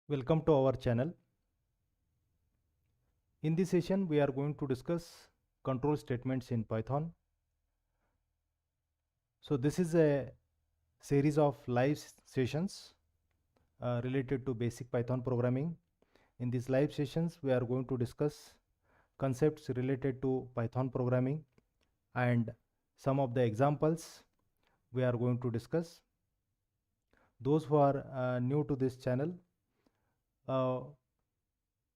Welcome to our channel. In this session, we are going to discuss control statements in Python. So this is a series of live sessions related to basic Python programming. In these live sessions, we are going to discuss concepts related to Python programming and some of the examples we are going to discuss. Those who are new to this channel, uh,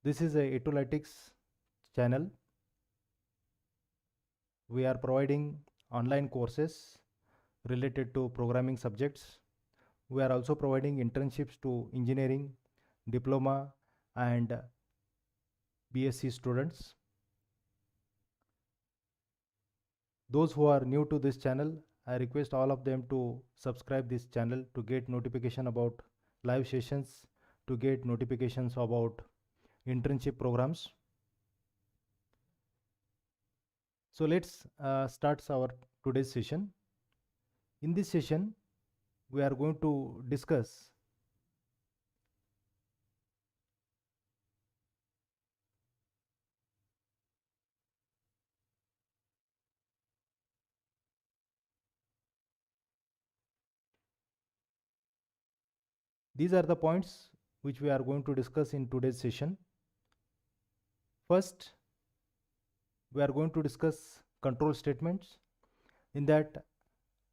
this is a Etolytics channel. We are providing online courses related to programming subjects. We are also providing internships to engineering, diploma, and BSc students. Those who are new to this channel, I request all of them to subscribe this channel to get notification about live sessions, to get notifications about internship programs. So let's start our today's session. In this session, we are going to discuss these are the points which we are going to discuss in today's session. First, we are going to discuss control statements. In that,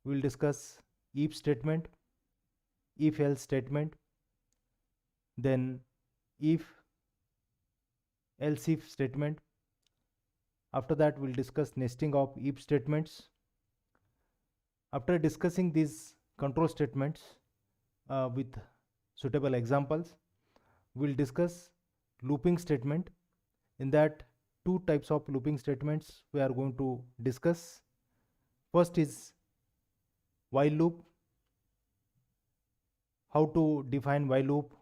we will discuss if statement, if else statement, then if else if statement. After that, we will discuss nesting of if statements. After discussing these control statements with suitable examples, we will discuss looping statement. In that, two types of looping statements we are going to discuss. First is while loop. How to define while loop,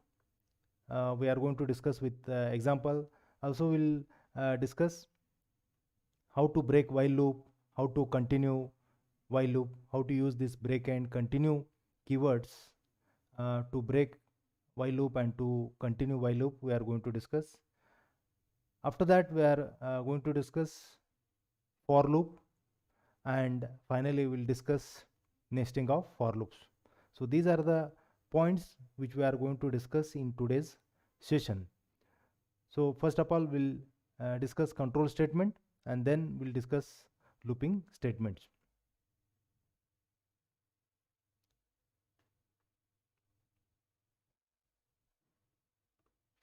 we are going to discuss with example. Also, we'll discuss how to break while loop, how to continue while loop, how to use this break and continue keywords to break while loop and to continue while loop. We are going to discuss. After that, we are going to discuss for loop, and finally we'll discuss nesting of for loops. So these are the points which we are going to discuss in today's session. So first of all, we'll discuss control statement, and then we'll discuss looping statements.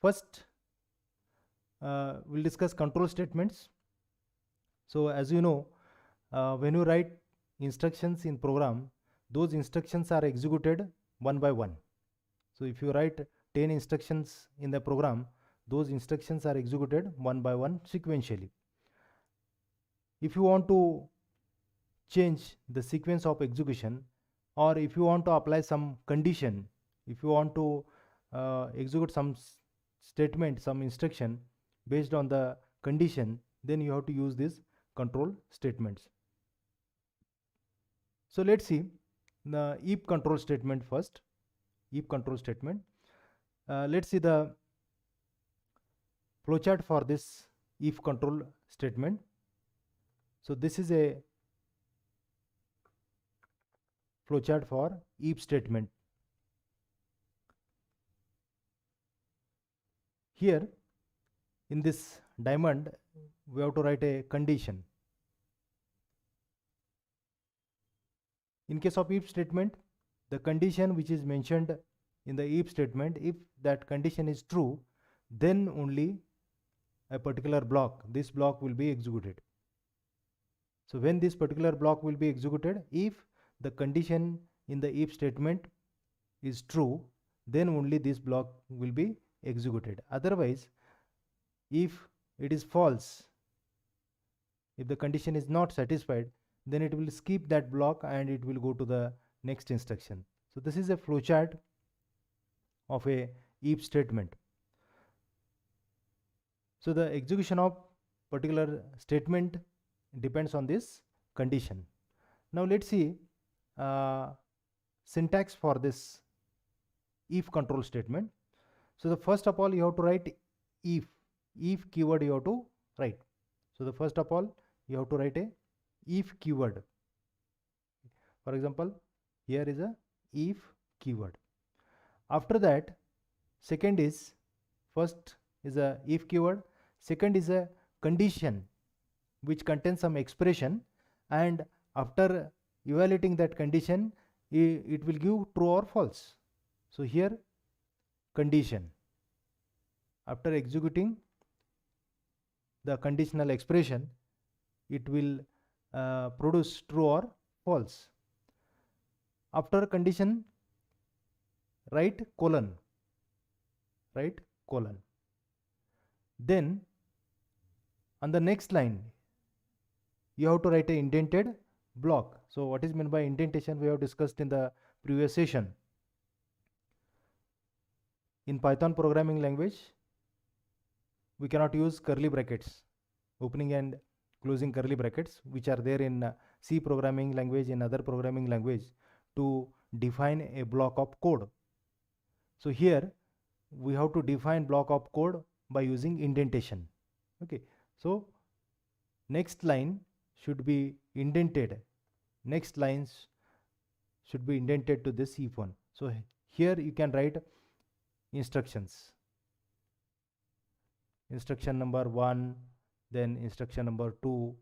First, we'll discuss control statements. So as you know, when you write instructions in program, those instructions are executed one by one. So if you write 10 instructions in the program, those instructions are executed one by one sequentially. If you want to change the sequence of execution, or if you want to apply some condition, if you want to execute some statement, some instruction based on the condition, then you have to use these control statements. So let's see the if control statement first. If control statement. Let's see the flowchart for this if control statement. So this is a flowchart for if statement. Here in this diamond, we have to write a condition. In case of if statement, the condition which is mentioned in the if statement, if that condition is true, then only a particular block, this block will be executed. So when this particular block will be executed, if the condition in the if statement is true, then only this block will be executed. Otherwise, if it is false, if the condition is not satisfied, then it will skip that block and it will go to the next instruction. So this is a flowchart of a if statement. So the execution of particular statement depends on this condition. Now let's see syntax for this if control statement. So the first of all you have to write if keyword you have to write. So the first of all you have to write a if keyword. For example, here is a if keyword. After that, second is, first is a if keyword, second is a condition which contains some expression, and after evaluating that condition it will give true or false. So here condition, after executing the conditional expression it will produce true or false. After condition write colon, then on the next line you have to write a indented block. So what is meant by indentation we have discussed in the previous session. In Python programming language we cannot use curly brackets, opening and closing curly brackets, which are there in C programming language, in other programming language, to define a block of code. So here we have to define block of code by using indentation. Okay, so next line should be indented, next lines should be indented to this if one. So here you can write instructions, instruction number 1, then instruction number 2.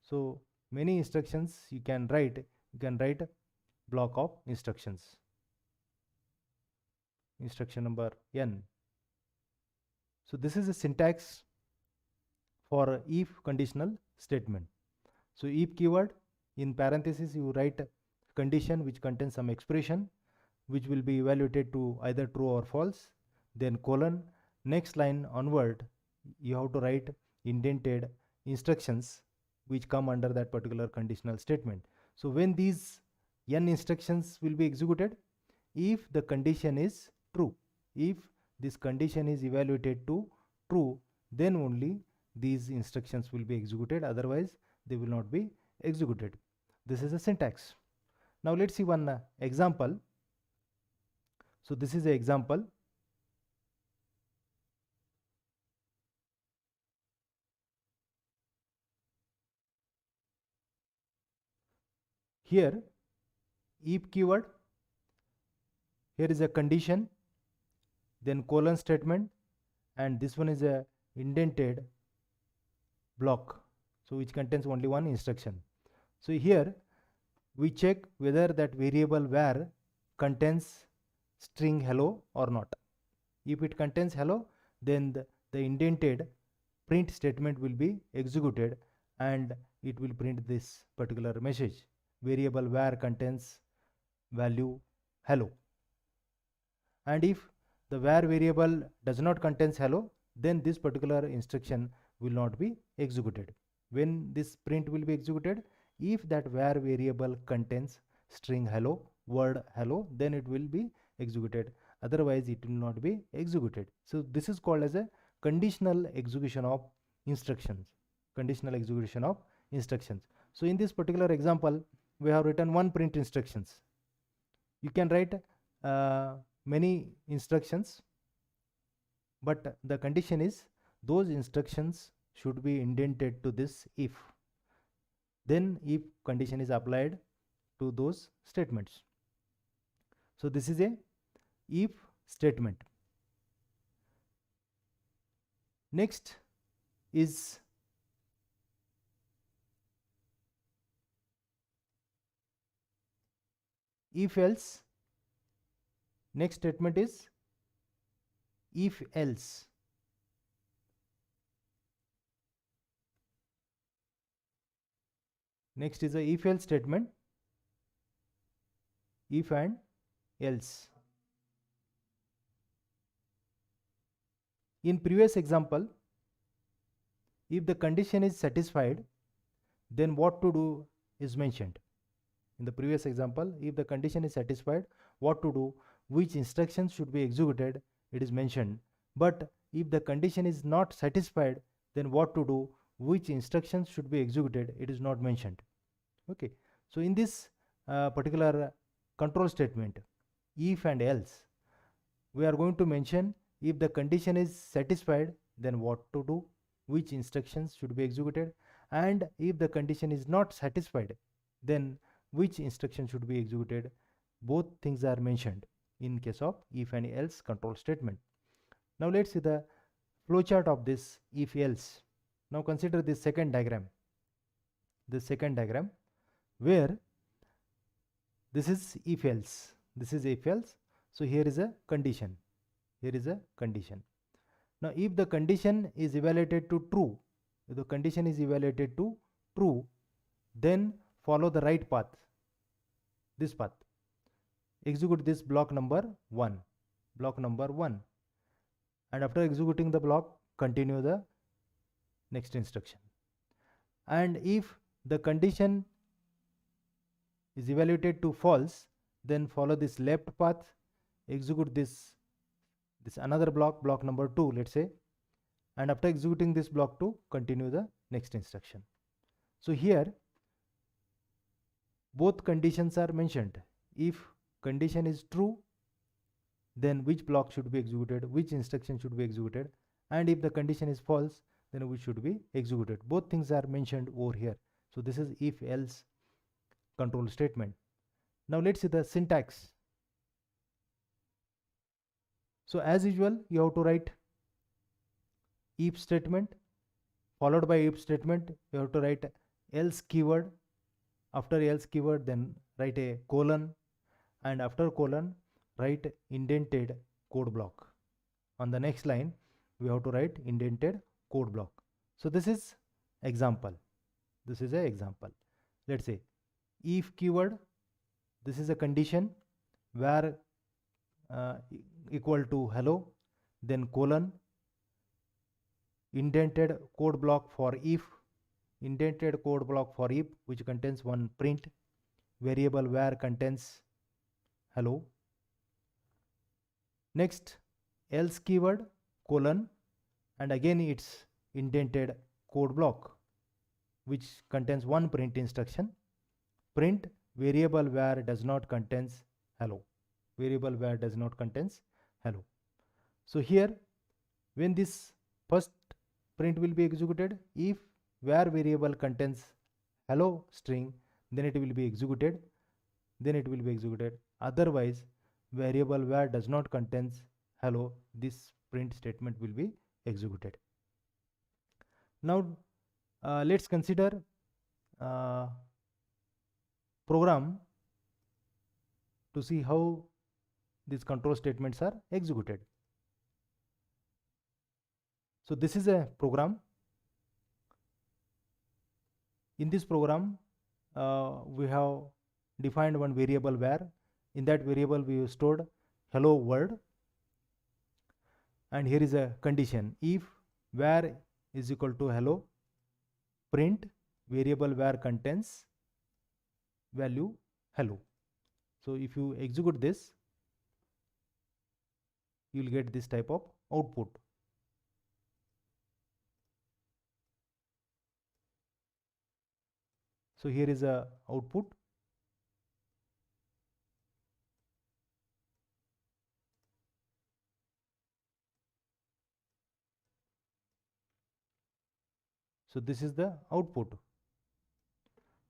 So many instructions you can write block of instructions, instruction number n. So this is a syntax for if conditional statement. So if keyword, in parenthesis you write condition which contains some expression which will be evaluated to either true or false, then colon, next line onward you have to write indented instructions which come under that particular conditional statement. So when these n instructions will be executed, if the condition is true, if this condition is evaluated to true, then only these instructions will be executed, otherwise they will not be executed. This is a syntax. Now let's see one example. So this is an example. Here if keyword, here is a condition, then colon statement, and this one is a indented block, so which contains only one instruction. So here we check whether that variable var contains string hello or not. If it contains hello, then the indented print statement will be executed and it will print this particular message, variable var contains value hello. And if the var variable does not contains hello, then this particular instruction will not be executed. When this print will be executed, if that var variable contains string hello, word hello, then it will be executed, otherwise it will not be executed. So this is called as a conditional execution of instructions, conditional execution of instructions. So in this particular example we have written one print instructions. You can write many instructions, but the condition is those instructions should be indented to this if, then if condition is applied to those statements. So this is a if statement. Next is if else. Next statement is if else. Next is a if else statement, if and else. In previous example, if the condition is satisfied, then what to do is mentioned. In the previous example, if the condition is satisfied, what to do, which instructions should be executed, it is mentioned. But if the condition is not satisfied, then what to do, which instructions should be executed, it is not mentioned. Okay, so in this particular control statement, if and else, we are going to mention if the condition is satisfied, then what to do, which instructions should be executed, and if the condition is not satisfied, then which instruction should be executed. Both things are mentioned in case of if and else control statement. Now let's see the flowchart of this if else. Now consider this second diagram. This second diagram where this is if else, this is if else. So here is a condition, here is a condition. Now if the condition is evaluated to true, if the condition is evaluated to true, then follow the right path, this path. Execute this block number 1, block number 1, and after executing the block, continue the next instruction. And if the condition is evaluated to false, then follow this left path, execute this another block, block number 2, let's say, and after executing this block 2, continue the next instruction. So here both conditions are mentioned. If condition is true, then which block should be executed, which instruction should be executed, and if the condition is false, then which should be executed. Both things are mentioned over here. So this is if else control statement. Now let's see the syntax. So as usual, you have to write if statement, followed by if statement, you have to write else keyword. After else keyword, then write a colon, and after colon, write indented code block. On the next line, we have to write indented code block. So this is example. This is an example. Let's say if keyword, this is a condition where equal to hello, then colon, indented code block for if, indented code block for if, which contains one print variable where contains hello. Next else keyword, colon, and again it's indented code block which contains one print instruction, print variable where does not contains hello, variable where does not contains hello. So here when this first print will be executed, if where variable contains hello string, then it will be executed, otherwise variable where does not contains hello, this print statement will be executed. Now let's consider program to see how these control statements are executed. So this is a program. In this program, we have defined one variable where, in that variable we have stored hello world, and here is a condition, if where is equal to hello, print variable where contains value hello. So if you execute this, you will get this type of output. So here is a output. So this is the output,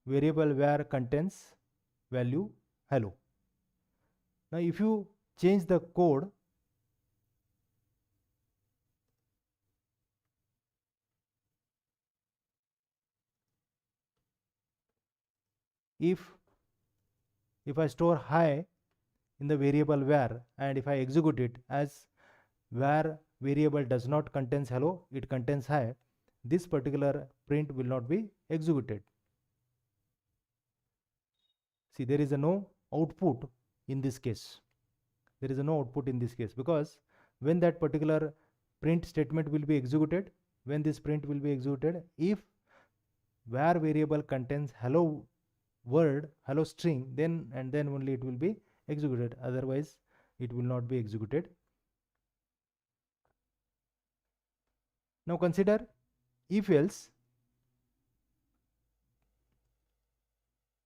variable where contains value hello. Now if you change the code, if I store hi in the variable where, and if I execute it as where variable does not contains hello, it contains hi, this particular print will not be executed. See, there is a no output in this case. There is a no output in this case, because when that particular print statement will be executed, when this print will be executed, if where variable contains hello word, hello string, then and then only it will be executed, otherwise it will not be executed. Now consider if else.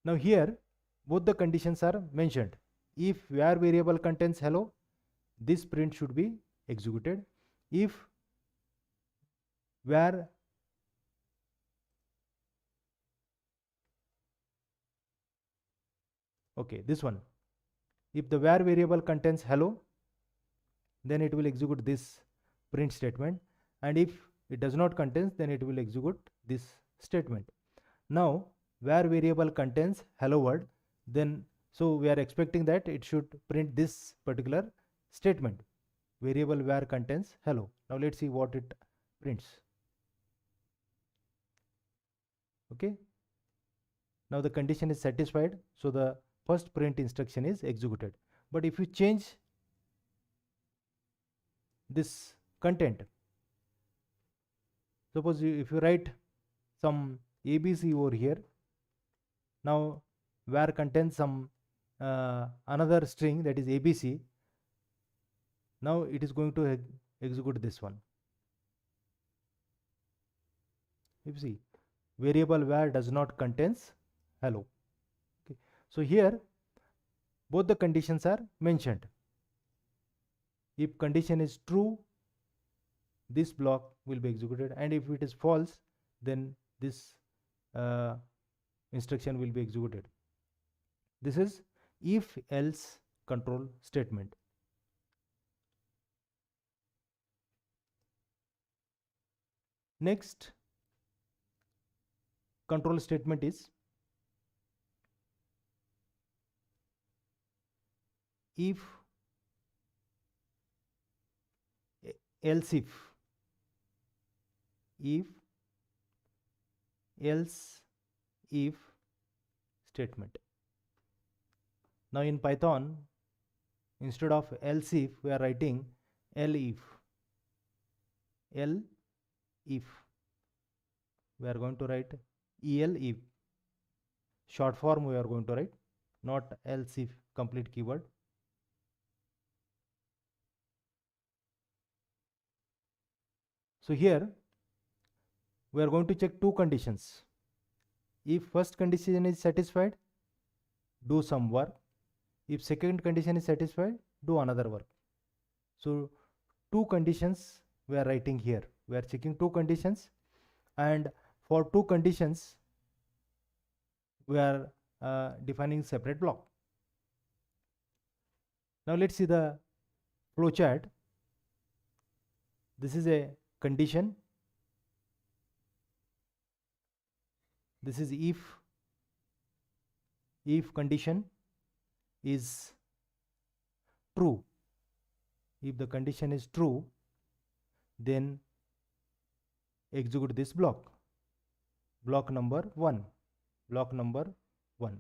Now here both the conditions are mentioned. If where variable contains hello, this print should be executed. If where okay, this one, if the var variable contains hello, then it will execute this print statement, and if it does not contain, then it will execute this statement. Now var variable contains hello world, then so we are expecting that it should print this particular statement, variable var contains hello. Now let's see what it prints. Okay, now the condition is satisfied, so the first print instruction is executed. But if you change this content, suppose if you write some ABC over here, now var contains some another string, that is ABC. Now it is going to execute this one. You see, variable var does not contains hello. Okay. So here both the conditions are mentioned. If condition is true, this block will be executed, and if it is false, then this instruction will be executed. This is if else control statement. Next control statement is if else if statement. Now in Python, instead of else if, we are writing elif. We are going to write elif. Short form we are going to write, not else if complete keyword. So here we are going to check two conditions. If first condition is satisfied, do some work. If second condition is satisfied, do another work. So two conditions we are writing here. We are checking two conditions, and for two conditions we are defining separate block. Now let's see the flow chart. This is a condition. This is if condition is true. If the condition is true, then execute this block, block number 1.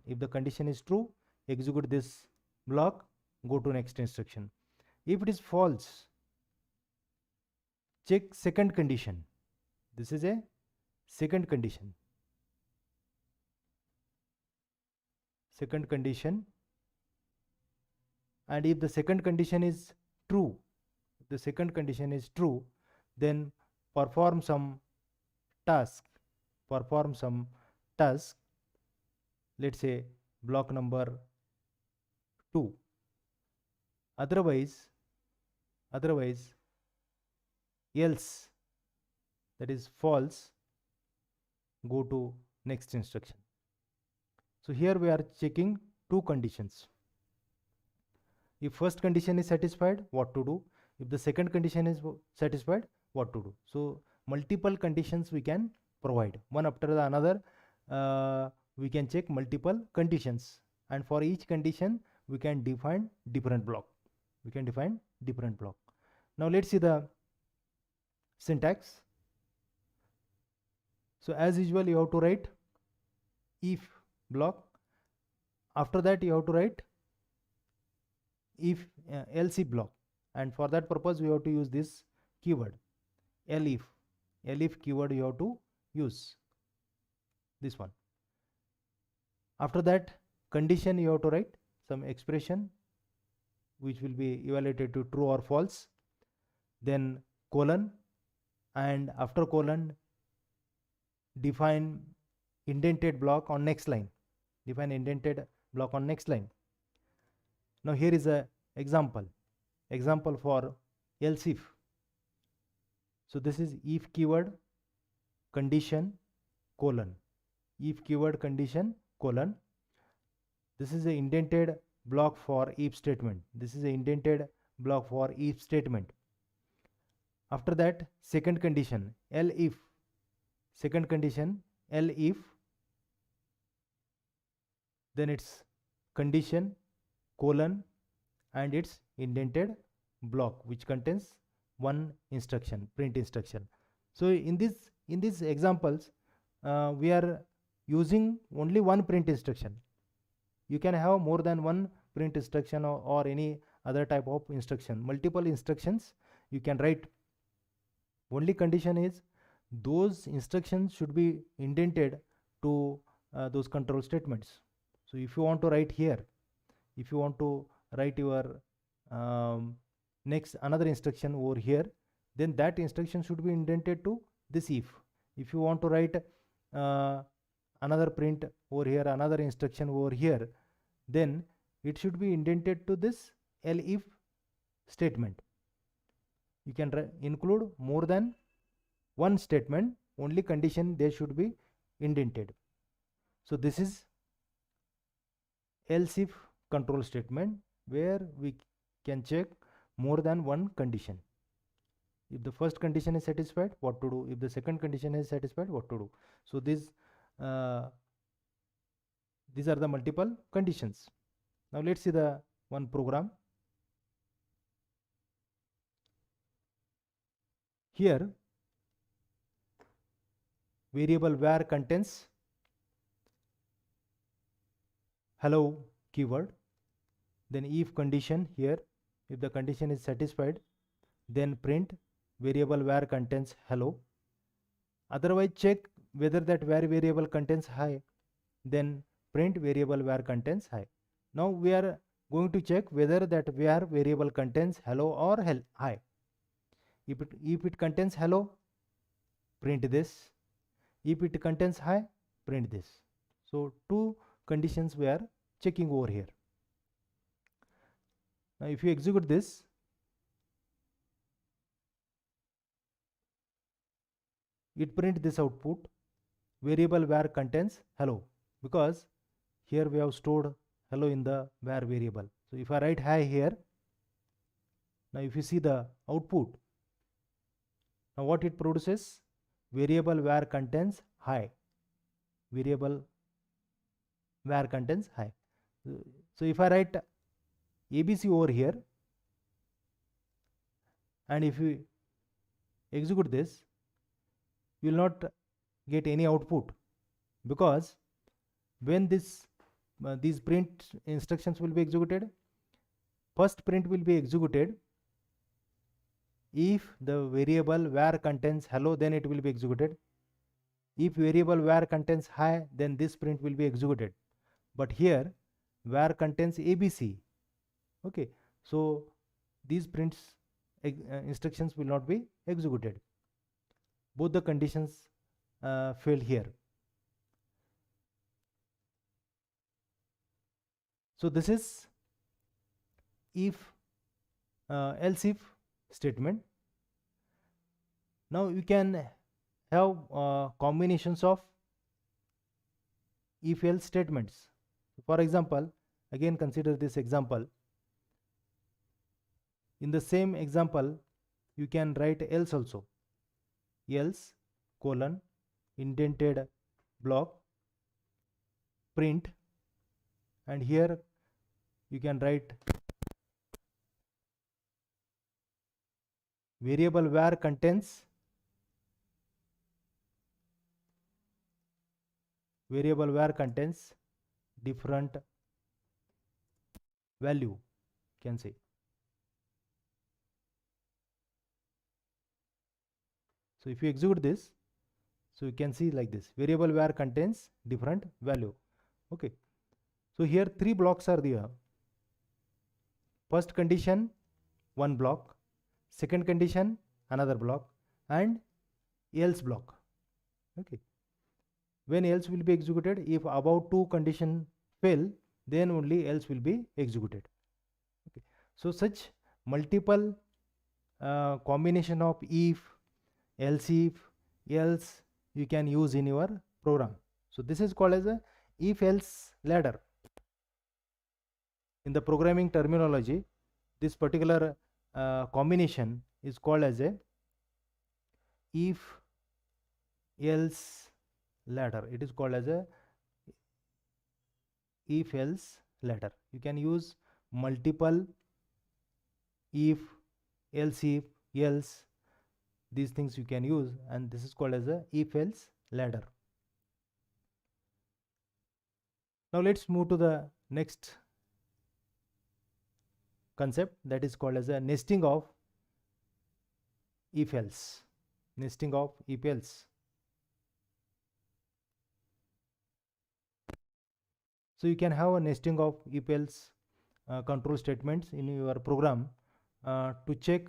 If the condition is true, execute this block, go to next instruction. If it is false, check second condition. This is a second condition. And if the second condition is true, then perform some task. Let's say block number 2. Otherwise else, that is false, go to next instruction. So here we are checking two conditions. If first condition is satisfied, what to do? If the second condition is satisfied, what to do? So multiple conditions we can provide, one after the another. We can check multiple conditions, and for each condition we can define different block. Now let's see the syntax. So as usual, you have to write if block. After that you have to write if else if block, and for that purpose we have to use this keyword elif keyword. You have to use this one. After that condition, you have to write some expression which will be evaluated to true or false, then colon, and after colon define indented block on next line. Now here is a example. example for else if. So this is if keyword condition colon, if keyword condition colon. This is a indented block for if statement. This is a indented block for if statement. After that, second condition L if, second condition L if, then it's condition colon and its indented block which contains one instruction, print instruction. So in these examples we are using only one print instruction. You can have more than one print instruction or any other type of instruction, multiple instructions you can write. Only condition is those instructions should be indented to those control statements. So if you want to write here, if you want to write your next another instruction over here, then that instruction should be indented to this if. If you want to write another print over here, another instruction over here, then it should be indented to this L if statement. You can include more than one statement, only condition they should be indented. So this is else if control statement where we can check more than one condition. If the first condition is satisfied, what to do? If the second condition is satisfied, what to do? So these are the multiple conditions. Now let's see the one program. Here variable var contains hello keyword, then if condition here, if the condition is satisfied, then print variable var contains hello. Otherwise check whether that var variable contains high, then print variable var contains high. Now we are going to check whether that var variable contains hello or high. If it contains hello, print this. If it contains high, print this. So two conditions we are checking over here. Now if you execute this, it print this output, variable var contains hello, because here we have stored hello in the var variable. So if I write high here, now if you see the output, now what it produces, variable var contains high, variable var contains high. So if I write ABC over here, and if you execute this, you will not get any output, because when these print instructions will be executed, first print will be executed if the variable var contains hello, then it will be executed. If variable var contains high, then this print will be executed. But here var contains ABC. Okay, so these prints instructions will not be executed. Both the conditions failed here. So this is if else if statement. Now you can have combinations of if else statements. For example, again consider this example. In the same example, you can write else also. Else colon indented block print, and here you can write variable var contains different value, can say. So if you execute this, so you can see like this, variable var contains different value. Okay, so here three blocks are there. First condition one block, second condition another block, and else block. Okay, when else will be executed, if above two condition fail, then only else will be executed. Okay, so such multiple combination of if, else you can use in your program. So this is called as a if else ladder. In the programming terminology, this particular combination is called as a if else ladder. It is called as a if else ladder. You can use multiple if, else, these things you can use, and this is called as a if else ladder. Now let's move to the next concept, that is called as a nesting of if else. Nesting of if else. So you can have a nesting of if else control statements in your program to check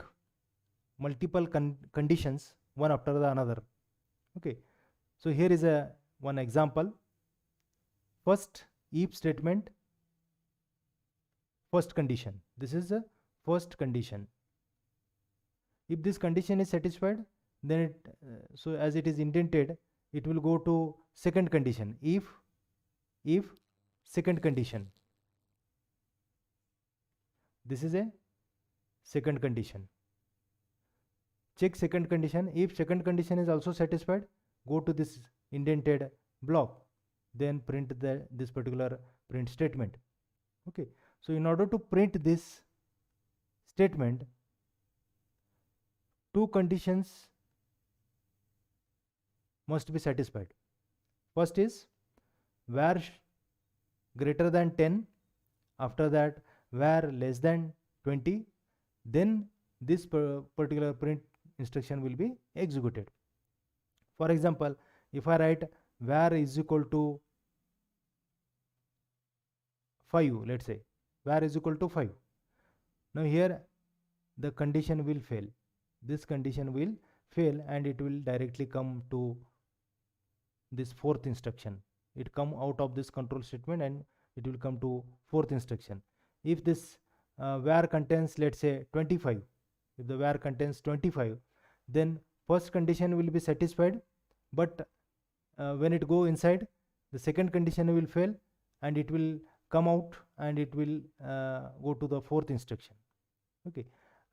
multiple conditions one after the another. Okay, so here is a one example. First if statement, first condition. This is the first condition. If this condition is satisfied, then it so as it is indented, it will go to second condition. If second condition. This is a second condition. Check second condition. If second condition is also satisfied, go to this indented block, then print this particular print statement. Okay, so in order to print this statement, two conditions must be satisfied. First is var greater than 10, after that var less than 20, then this particular print instruction will be executed. For example, if I write var is equal to 5, let's say var is equal to 5. Now here the condition will fail. This condition will fail and it will directly come to this fourth instruction. It come out of this control statement and it will come to fourth instruction. If this var contains, let's say 25, if the var contains 25, then first condition will be satisfied, but when it go inside, the second condition will fail and it will come out and it will go to the fourth instruction. Okay,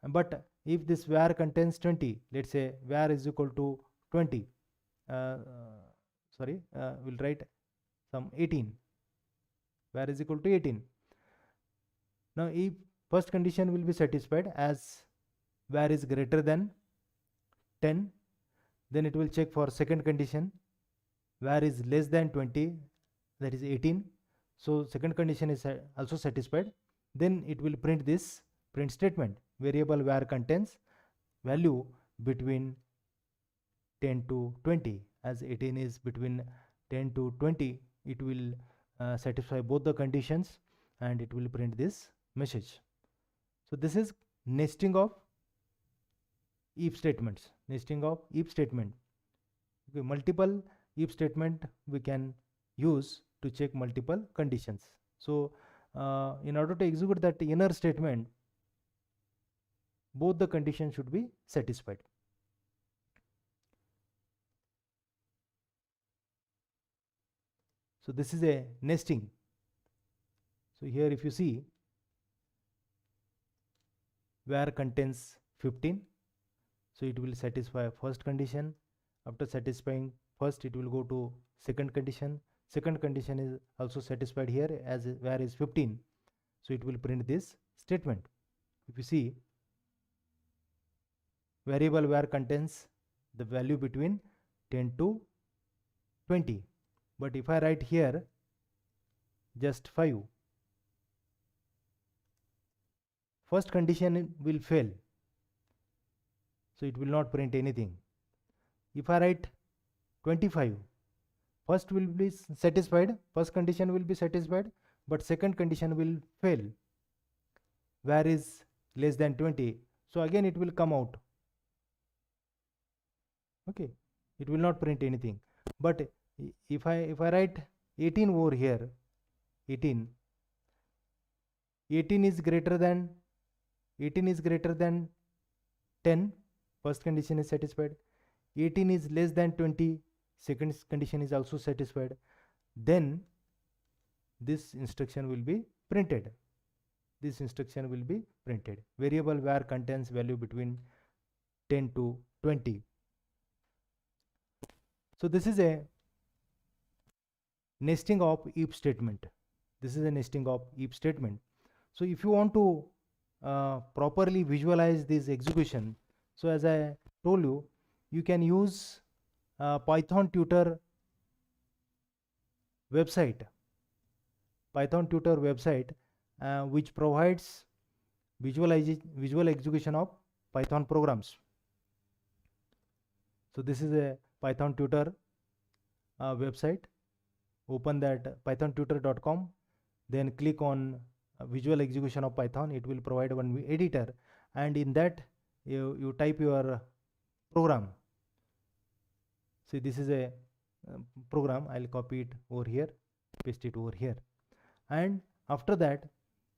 but if this var contains 20, let's say var is equal to 20, we'll write some 18, var is equal to 18. Now if first condition will be satisfied as var is greater than 10, then it will check for second condition, var is less than 20, that is 18. So second condition is also satisfied. Then it will print this print statement. Variable var contains value between 10 to 20. As 18 is between 10 to 20, it will satisfy both the conditions and it will print this message. So this is nesting of if statements. Nesting of if statement. Okay, multiple if statement we can use to check multiple conditions. So in order to execute that inner statement, both the conditions should be satisfied. So this is a nesting. So here if you see, var contains 15, so it will satisfy first condition. After satisfying first, it will go to second condition. Second condition is also satisfied here as var is 15, so it will print this statement. If you see, variable var contains the value between 10 to 20, but if I write here just 5, first condition will fail, so it will not print anything. If I write 25, first will be satisfied, first condition will be satisfied, but second condition will fail, var is less than 20, so again it will come out. Okay, it will not print anything. But if I write 18 over here, 18 is greater than 18 is greater than 10, first condition is satisfied. 18 is less than 20, second condition is also satisfied. Then this instruction will be printed. This instruction will be printed. Variable var contains value between 10 to 20. So this is a nesting of if statement. This is a nesting of if statement. So if you want to properly visualize this execution, so as I told you, you can use Python tutor website. Python tutor website which provides visual execution of Python programs. So this is a Python tutor website. Open that pythontutor.com, then click on visual execution of Python. It will provide one editor, and in that you type your program. See, this is a program. I'll copy it over here, paste it over here, and after that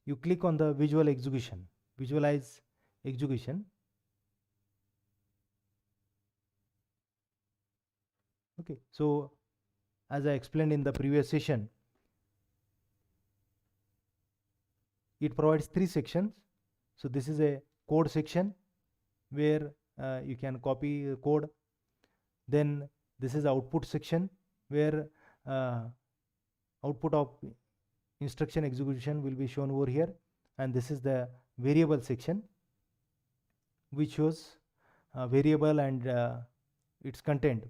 you click on the visual execution, visualize execution. Okay, so as I explained in the previous session, it provides 3 sections. So this is a code section where you can copy code. Then this is output section where output of instruction execution will be shown over here, and this is the variable section which shows variable and its content.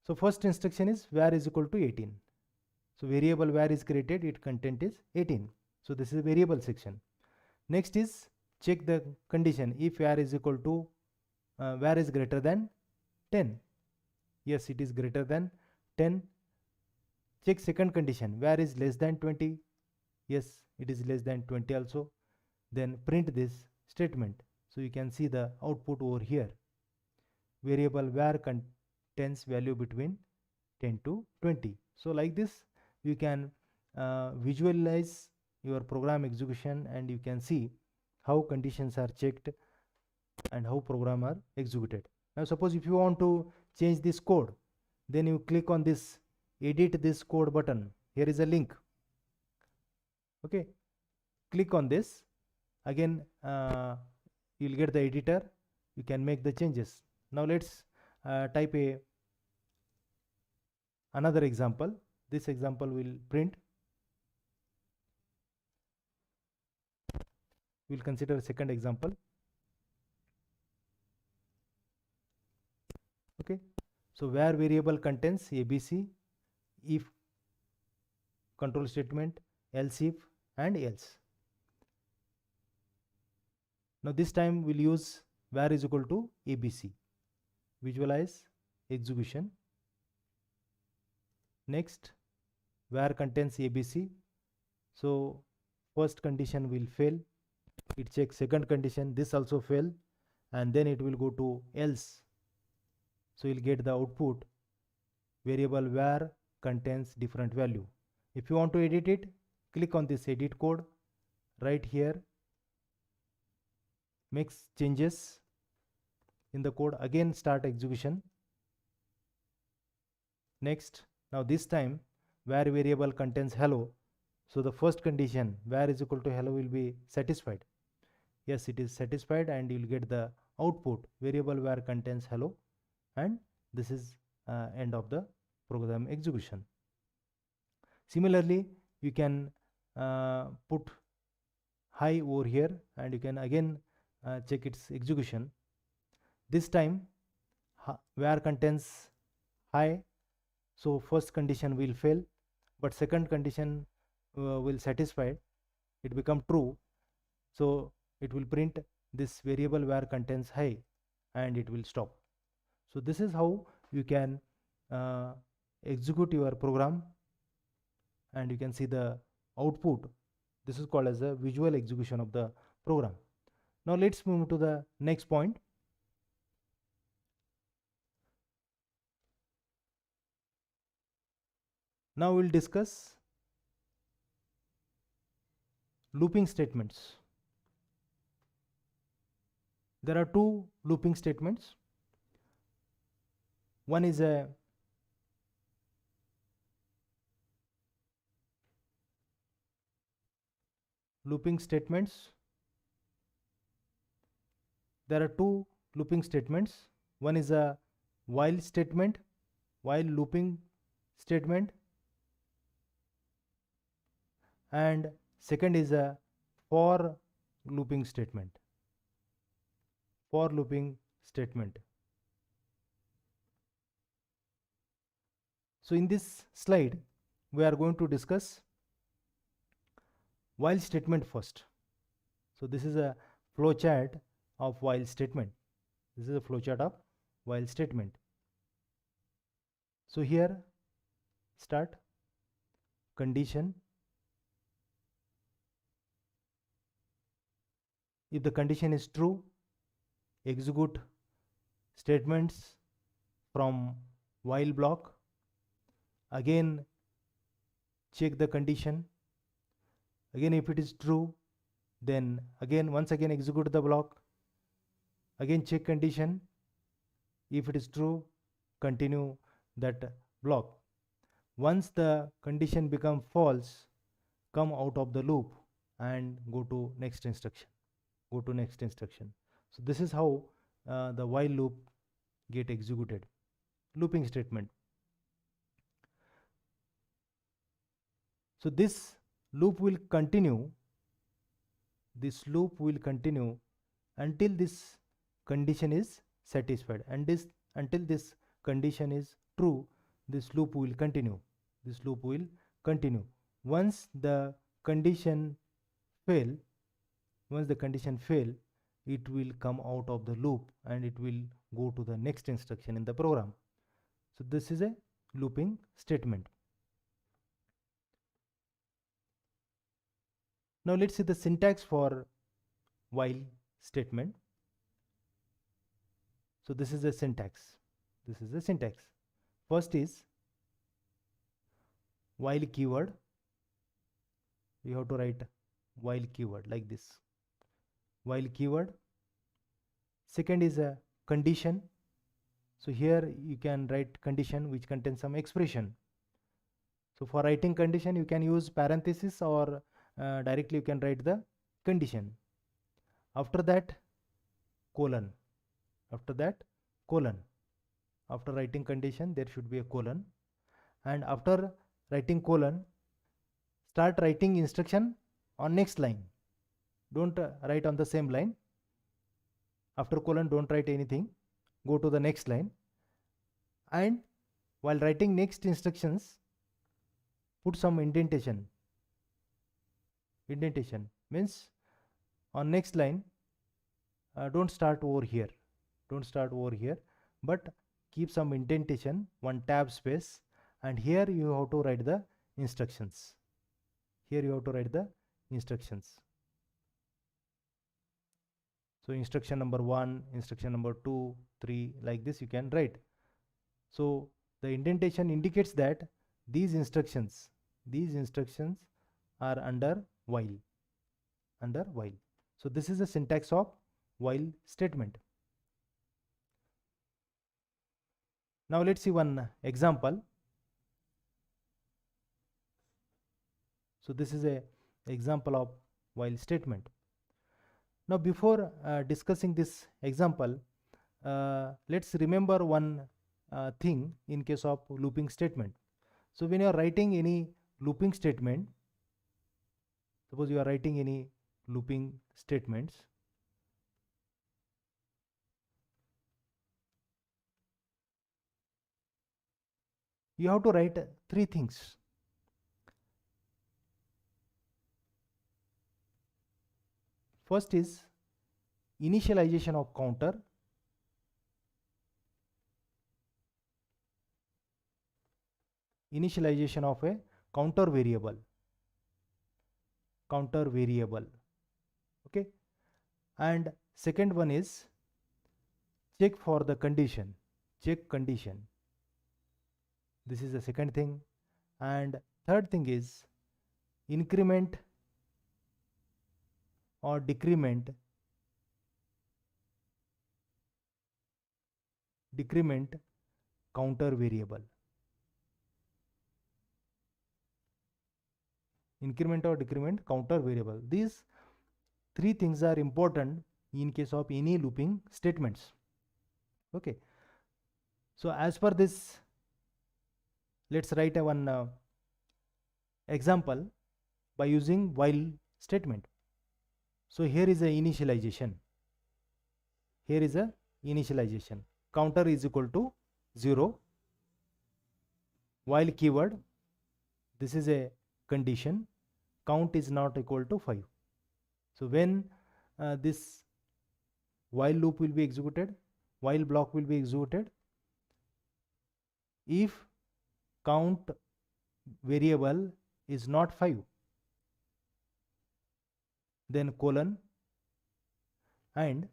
So first instruction is var is equal to 18. So variable var is created, its content is 18. So this is a variable section. Next is check the condition. If var is equal to var is greater than 10. Yes, it is greater than 10. Check second condition. Var is less than 20. Yes, it is less than 20 also. Then print this statement. So you can see the output over here. Variable var contains value between 10 to 20. So like this you can visualize your program execution, and you can see how conditions are checked and how program are executed. Now suppose if you want to change this code, then you click on this edit this code button. Here is a link. Okay, click on this. Again you'll get the editor. You can make the changes. Now let's type another example. This example will print. We'll consider a second example. Okay, so where variable contains ABC, if control statement, else if, and else. Now this time we'll use var is equal to ABC. Visualize execution. Next, var contains ABC. So first condition will fail. It checks second condition. This also fail, and then it will go to else. So you'll get the output. Variable var contains different value. If you want to edit it, click on this edit code right here. Make changes in the code. Again start execution. Next, now this time var variable contains hello. So the first condition var is equal to hello will be satisfied. Yes, it is satisfied, and you will get the output. Variable var contains hello, and this is end of the program execution. Similarly, you can put hi over here, and you can again check its execution. This time var contains hi, so first condition will fail, but second condition will satisfy. It become true, so it will print this variable var contains hi, and it will stop. So this is how you can execute your program, and you can see the output. This is called as a visual execution of the program. Now let's move to the next point. Now we'll discuss looping statements. There are two looping statements. One is a looping statements. There are two looping statements. One is a while statement, while looping statement, and second is a for looping statement. For looping statement. So in this slide, we are going to discuss while statement first. So this is a flowchart of while statement. This is a flowchart of while statement. So here, start condition. If the condition is true, execute statements from while block. Again, check the condition. Again, if it is true, then once again execute the block. Again, check condition. If it is true, continue that block. Once the condition become false, come out of the loop and go to next instruction. Go to next instruction. So this is how the while loop get executed. Looping statement. So this loop will continue. This loop will continue until this condition is satisfied, and until this condition is true, this loop will continue. This loop will continue. Once the condition fail, it will come out of the loop and it will go to the next instruction in the program. So this is a looping statement. Now let's see the syntax for while statement. So this is the syntax. This is the syntax. First is while keyword. We have to write while keyword like this. While keyword. Second is a condition. So here you can write condition which contains some expression. So for writing condition, you can use parenthesis or directly you can write the condition. After that, colon. After that, colon. After writing condition, there should be a colon. And after writing colon, start writing instruction on next line. Don't write on the same line. After colon, don't write anything. Go to the next line. And while writing next instructions, put some indentation. Indentation means on next line, don't start over here. Don't start over here, but keep some indentation, one tab space, and here you have to write the instructions. Here you have to write the instructions. So instruction number 1, instruction number 2, 3, like this you can write. So the indentation indicates that these instructions are under while. Under while. So this is the syntax of while statement. Now let's see one example. So this is a example of while statement. Now before discussing this example, let's remember one thing in case of looping statement. So when you are writing any looping statement, suppose you are writing any looping statements, you have to write 3 things. First is initialization of counter. Initialization of a counter variable. Counter variable. Okay. And second one is check for the condition. Check condition. This is the second thing. And third thing is increment or decrement decrement counter variable. Increment or decrement counter variable. These three things are important in case of any looping statements. Okay. So as per this, let's write a one example by using while statement. So here is a initialization. Here is a initialization. Counter is equal to 0. While keyword, this is a condition. Count is not equal to 5. So when this while loop will be executed, while block will be executed, if count variable is not 5, then colon and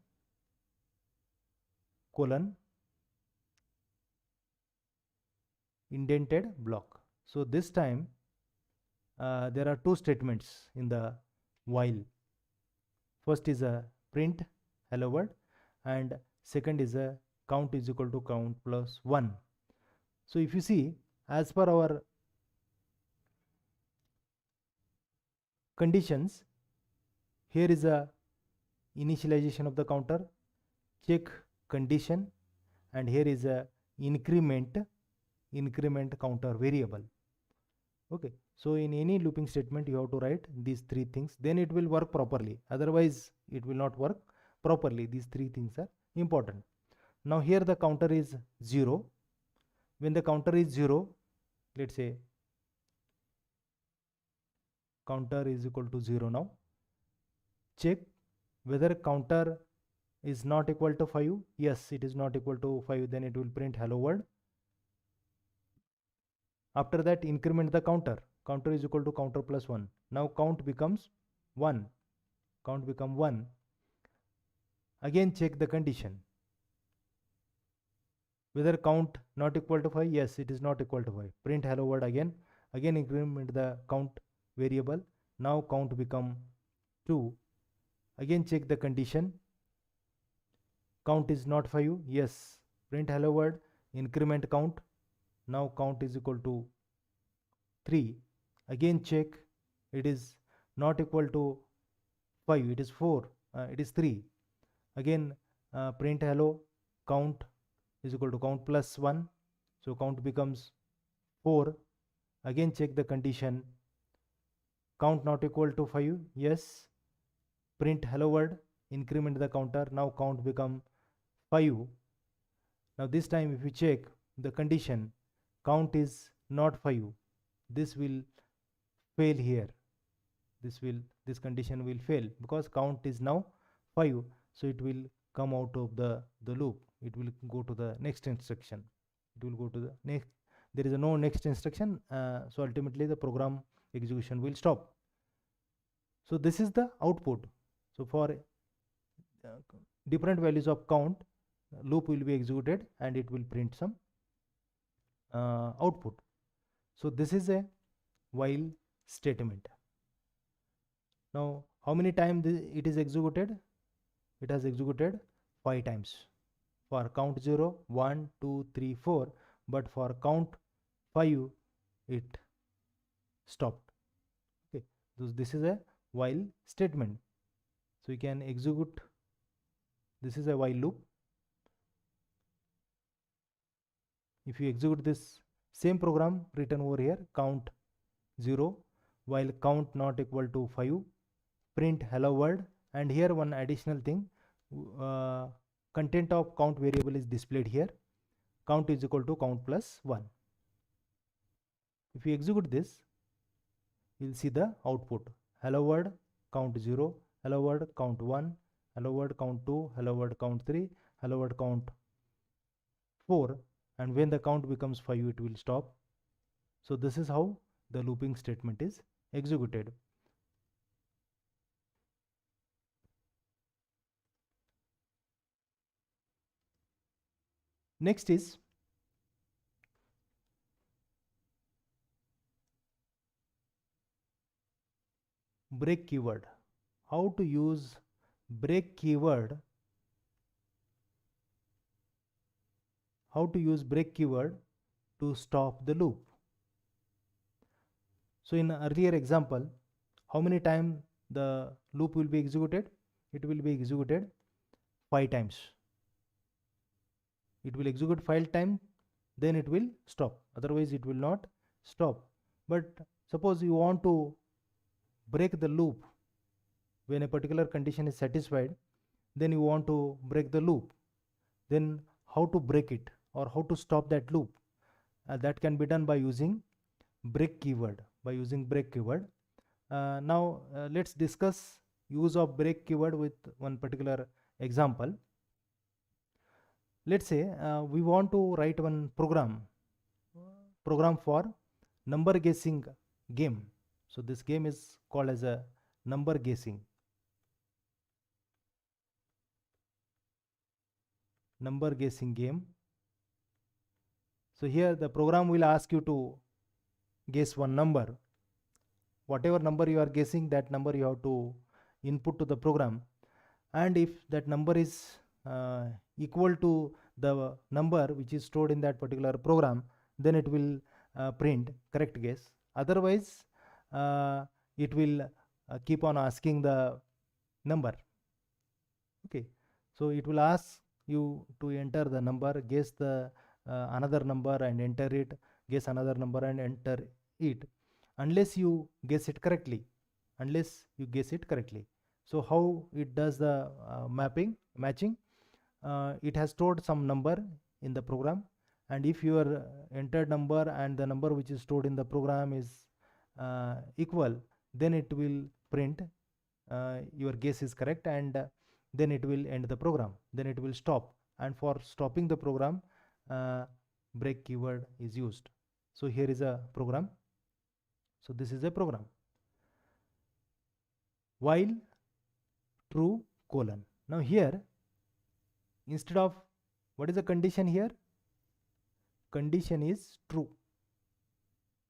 colon indented block. So this time there are two statements in the while. First is a print hello world and second is a count is equal to count plus 1. So if you see, as per our conditions, here is a initialization of the counter, check condition, and here is a increment counter variable. Okay, so in any looping statement you have to write these three things, then it will work properly, otherwise it will not work properly. These three things are important. Now here the counter is 0. When the counter is 0, let's say counter is equal to 0 now. Check whether counter is not equal to 5. Yes, it is not equal to 5, then it will print hello world. After that, increment the counter. Counter is equal to counter plus 1. Now count becomes 1. Count become 1. Again check the condition. Whether count not equal to 5? Yes, it is not equal to 5. Print hello world again. Again increment the count variable. Now count become 2. Again check the condition. Count is not 5. Yes. Print hello world. Increment count. Now count is equal to 3. Again check. It is not equal to 5. It is 4. It is 3. Again print hello. Count is equal to count plus 1. So count becomes 4. Again check the condition. Count not equal to 5. Yes. Print hello world. Increment the counter. Now count become 5. Now this time if you check the condition, count is not 5. This will fail here. This condition will fail because count is now 5. So it will come out of the loop. It will go to the next instruction. It will go to the next. There is no next instruction. So ultimately the program execution will stop. So this is the output. So for different values of count, loop will be executed and it will print some output. So this is a while statement. Now how many times it is executed? It has executed 5 times. For count 0, 1, 2, 3, 4, but for count 5 it stopped. Okay, so this is a while statement. So you can execute. This is a while loop. If you execute this same program written over here, count 0, while count not equal to 5, print hello world, and here one additional thing, content of count variable is displayed here. Count is equal to count plus 1. If you execute this, you will see the output. Hello world count 0, hello world count 1, hello world count 2, hello world count 3, hello world count 4, and when the count becomes 5 it will stop. So this is how the looping statement is executed. Next is break keyword. How to use break keyword how to use break keyword to stop the loop. So in earlier example, how many times the loop will be executed? It will be executed 5 times. It will execute 5 times, then it will stop. Otherwise it will not stop. But suppose you want to break the loop when a particular condition is satisfied, then you want to break the loop. Then how to break it or how to stop that loop? That can be done by using break keyword. Now let's discuss use of break keyword with one particular example. Let's say we want to write one program for number guessing game. So this game is called as a number guessing game. So here the program will ask you to guess one number. Whatever number you are guessing, that number you have to input to the program, and if that number is equal to the number which is stored in that particular program, then it will print correct guess. Otherwise it will keep on asking the number. Okay, so it will ask you to enter the number, guess the another number and enter it, guess another number and enter it, unless you guess it correctly. So how it does the matching? It has stored some number in the program, and if your entered number and the number which is stored in the program is equal, then it will print your guess is correct, and then it will end the program, then it will stop. And for stopping the program, break keyword is used. So here is a program. So this is a program. While true colon. Now here, instead of, what is the condition here? Condition is true.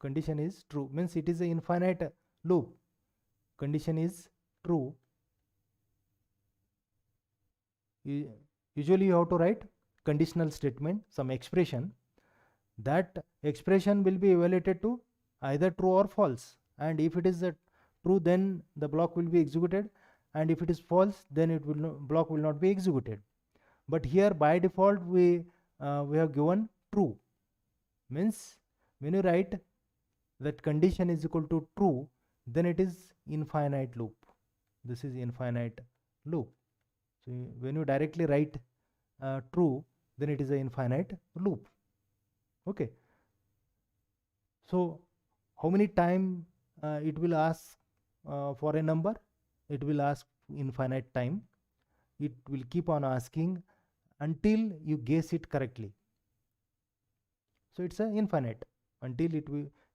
Condition is true means it is an infinite loop. Condition is true. Usually you have to write conditional statement, some expression. That expression will be evaluated to either true or false, and if it is a true, then the block will be executed, and if it is false, then it will block will not be executed. But here by default we have given true, means when you write that condition is equal to true, then it is infinite loop. This is infinite loop. So when you directly write true, then it is an infinite loop. Okay, so how many time it will ask for a number? It will ask infinite time. It will keep on asking until you guess it correctly. So it's a infinite. Until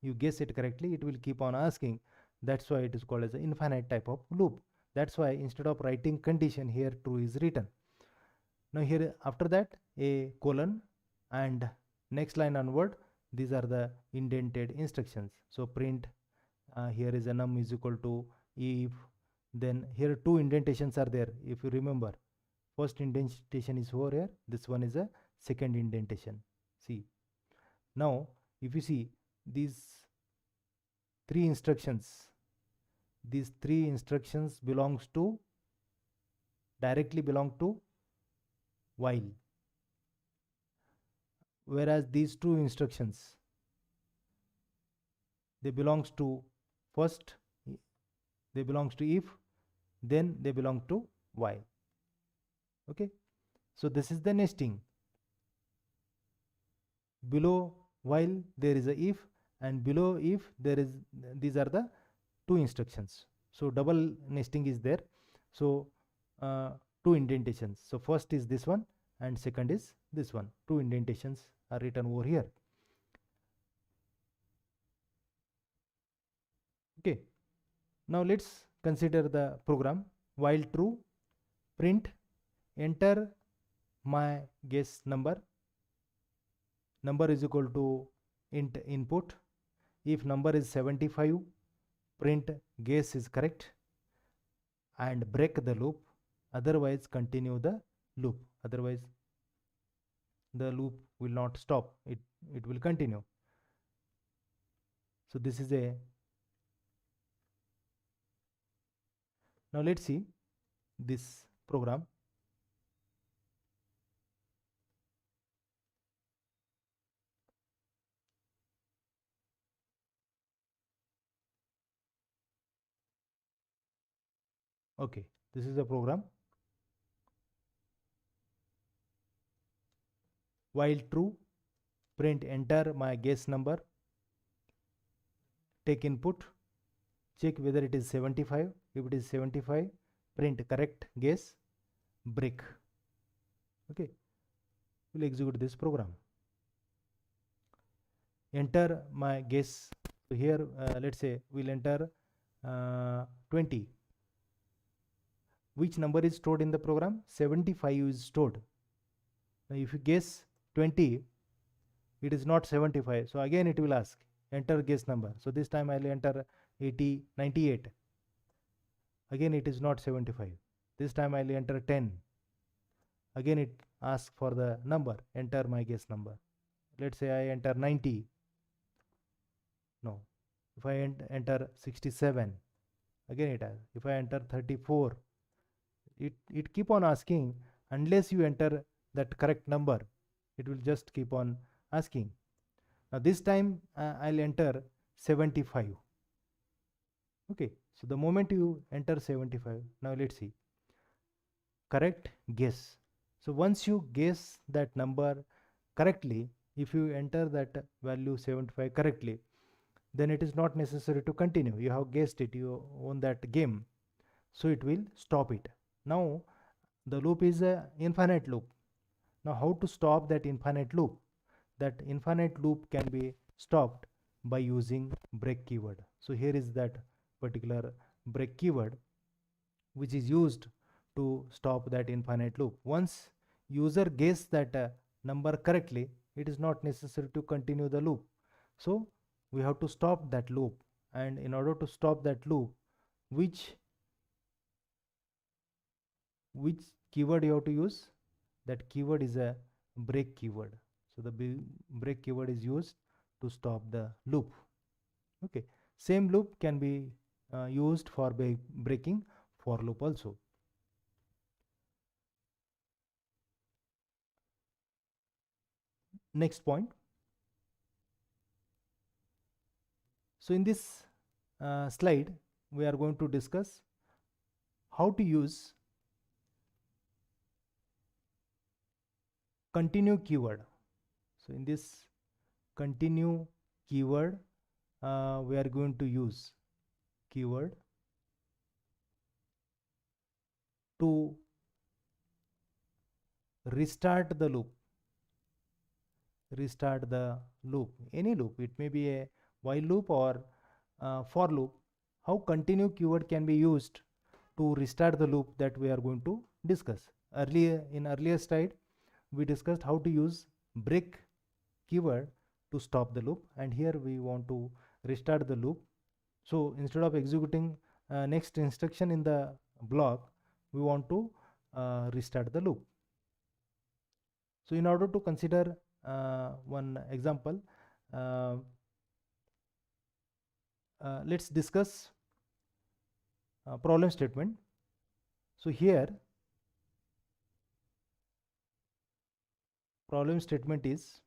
you guess it correctly, it will keep on asking. That's why it is called as an infinite type of loop. That's why instead of writing condition, here true is written. Now here after that a colon, and next line onward these are the indented instructions. So print, here is a num is equal to if, then here two indentations are there. If you remember, first indentation is over here, this one is a second indentation. See, now if you see these three instructions, directly belong to while, whereas these two instructions, they belongs to first, they belongs to if, then they belong to while. Okay, so this is the nesting. Below while there is a if, and below if there is, these are the two instructions. So double nesting is there. So two indentations. So first is this one and second is this one. Two indentations are written over here. Okay, now let's consider the program. While true, print enter my guess number. Number is equal to int input. If number is 75, print guess is correct and break the loop. Otherwise continue the loop. Otherwise the loop will not stop, it will continue. So this is a, now let's see this program. Okay, this is the program. While true, print enter my guess number, take input, check whether it is 75. If it is 75, print correct guess, break. Okay, we'll execute this program. Enter my guess. So here let's say we'll enter 20. Which number is stored in the program? 75 is stored. Now if you guess 20, it is not 75. So again it will ask, enter guess number. So this time I'll enter 80, 98. Again it is not 75. This time I'll enter 10. Again it asks for the number, enter my guess number. Let's say I enter 90. No. If I enter 67, again it asks. If I enter 34, it keep on asking unless you enter that correct number. It will just keep on asking. Now this time I'll enter 75. Okay, so the moment you enter 75, now let's see. Correct guess. So once you guess that number correctly, if you enter that value 75 correctly, then it is not necessary to continue. You have guessed it, you own that game. So it will stop it. Now the loop is a infinite loop. Now how to stop that infinite loop? That infinite loop can be stopped by using break keyword. So here is that particular break keyword which is used to stop that infinite loop. Once user guess that number correctly, it is not necessary to continue the loop. So we have to stop that loop, and in order to stop that loop, which keyword you have to use? That keyword is a break keyword. So the break keyword is used to stop the loop. Okay, same loop can be used for breaking for loop also. Next point. So in this slide, we are going to discuss how to use continue keyword. So in this continue keyword, we are going to use keyword to restart the loop. Restart the loop, any loop. It may be a while loop or for loop. How continue keyword can be used to restart the loop, that we are going to discuss. In earlier slide, we discussed how to use break keyword to stop the loop, and here we want to restart the loop. So instead of executing next instruction in the block, we want to restart the loop. So in order to consider one example, let's discuss problem statement. So here problem statement is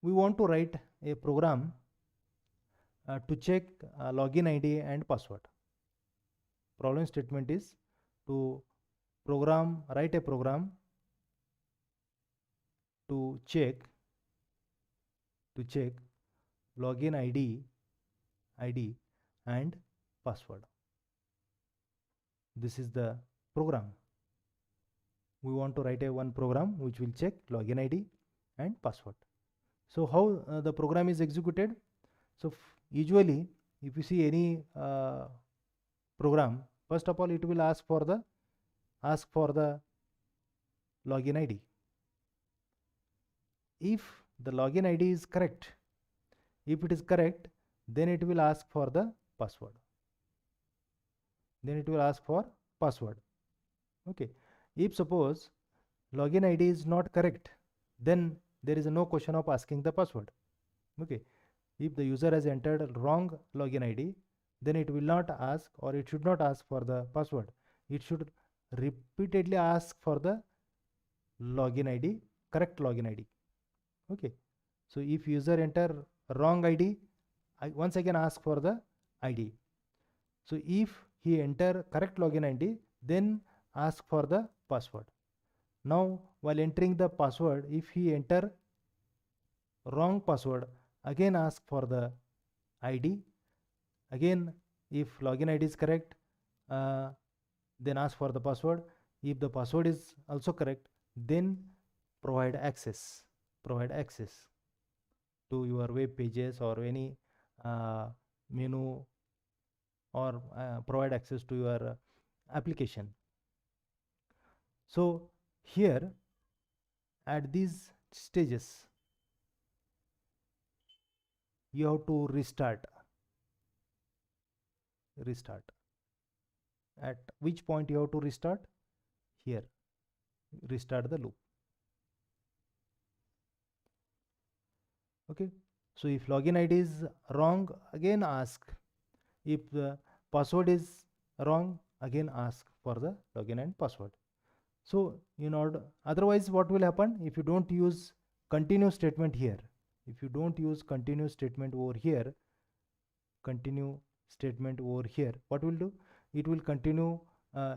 we want to write a program to check login ID and password. Problem statement is to write a program to check login ID and password. This is the program. We want to write one program which will check login ID and password. So how the program is executed? So usually if you see any program, first of all it will ask for the login ID. If the login ID is correct, if it is correct, then it will ask for the password. Okay, if suppose login ID is not correct, then there is no question of asking the password. Okay, if the user has entered wrong login ID, then it will not ask, or it should not ask for the password. It should repeatedly ask for the login ID, correct login ID. Okay, so if user enter wrong ID, once again ask for the ID. So if he enter correct login ID, then ask for the password. Now while entering the password, if he enter wrong password, again ask for the ID. Again, if login ID is correct, then ask for the password. If the password is also correct, then provide access to your web pages or any menu, or provide access to your application. So here at these stages you have to restart. At which point you have to restart? Here, restart the loop. Okay, so if login ID is wrong, again ask. If the password is wrong, again ask for the login and password. So in order, otherwise what will happen if you don't use continue statement here? If you don't use continue statement over here, what will do? It will continue,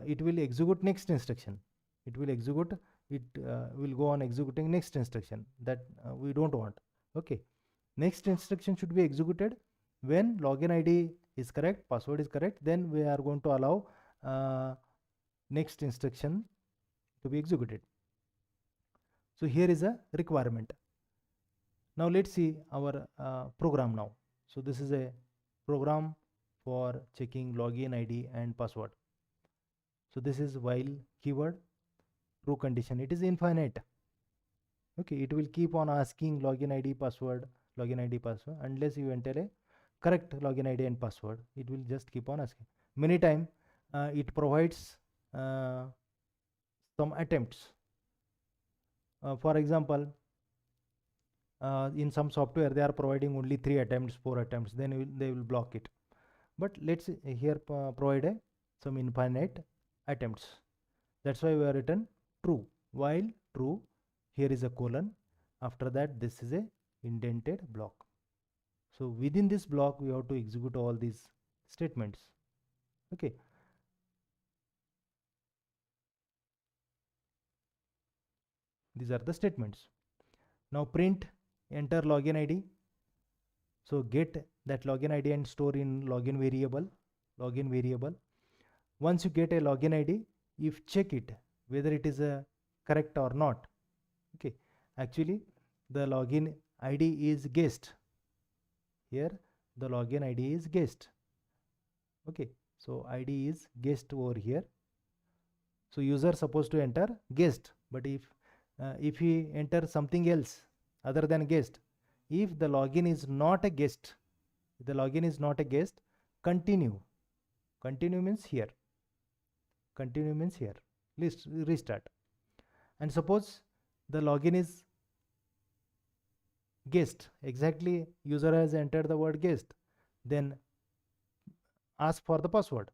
it will execute next instruction. It will go on executing next instruction that we don't want. Okay, next instruction should be executed when login ID is correct, password is correct, then we are going to allow next instruction to be executed. So here is a requirement. Now let's see our program now. So this is a program for checking login ID and password. So this is while keyword, true condition, it is infinite. Okay, it will keep on asking login ID password unless you enter a correct login ID and password. It will just keep on asking. Many times it provides some attempts. For example, in some software they are providing only 3 attempts, 4 attempts, then they will block it. But let's here provide some infinite attempts. That's why we are written true. While true, here is a colon, after that this is a indented block. So within this block we have to execute all these statements. Okay, these are the statements. Now print, enter login ID. So get that login ID and store in login variable. Once you get a login ID, if check it whether it is correct or not. Okay, actually the login ID is guessed. Here the login ID is guessed. Okay, so ID is guessed over here. So user supposed to enter guessed, but if he enter something else other than guessed, if the login is not a guest, continue means here, let's restart. And suppose the login is guest, exactly user has entered the word guest, then ask for the password,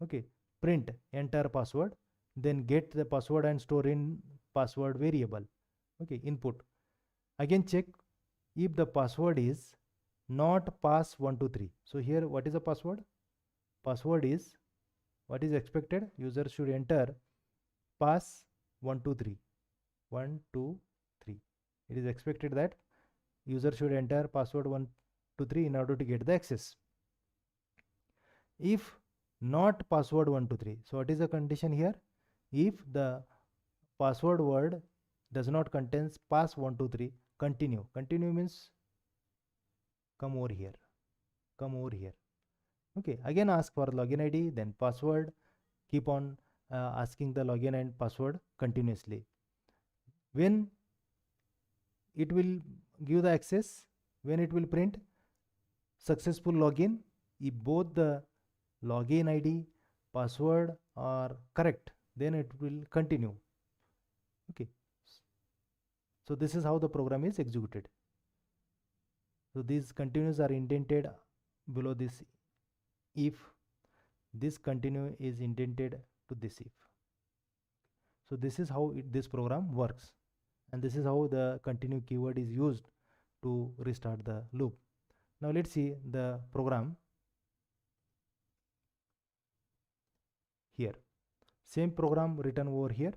okay, print, enter password, then get the password and store in password variable. Okay, input, again check if the password is not pass123. So here what is the password? Password is, what is expected? User should enter pass123. It is expected that user should enter password 123 in order to get the access. If not password 123, so what is the condition here? If the password word does not contains pass123, continue means come over here. Okay, again ask for login ID, then password, keep on asking the login and password continuously. When it will give the access, when it will print successful login, if both the login ID, password are correct, then it will continue. Okay, so this is how the program is executed. So these continues are indented below this if, this continue is indented to this if. So this is how this program works, and this is how the continue keyword is used to restart the loop. Now let's see the program here. Same program written over here.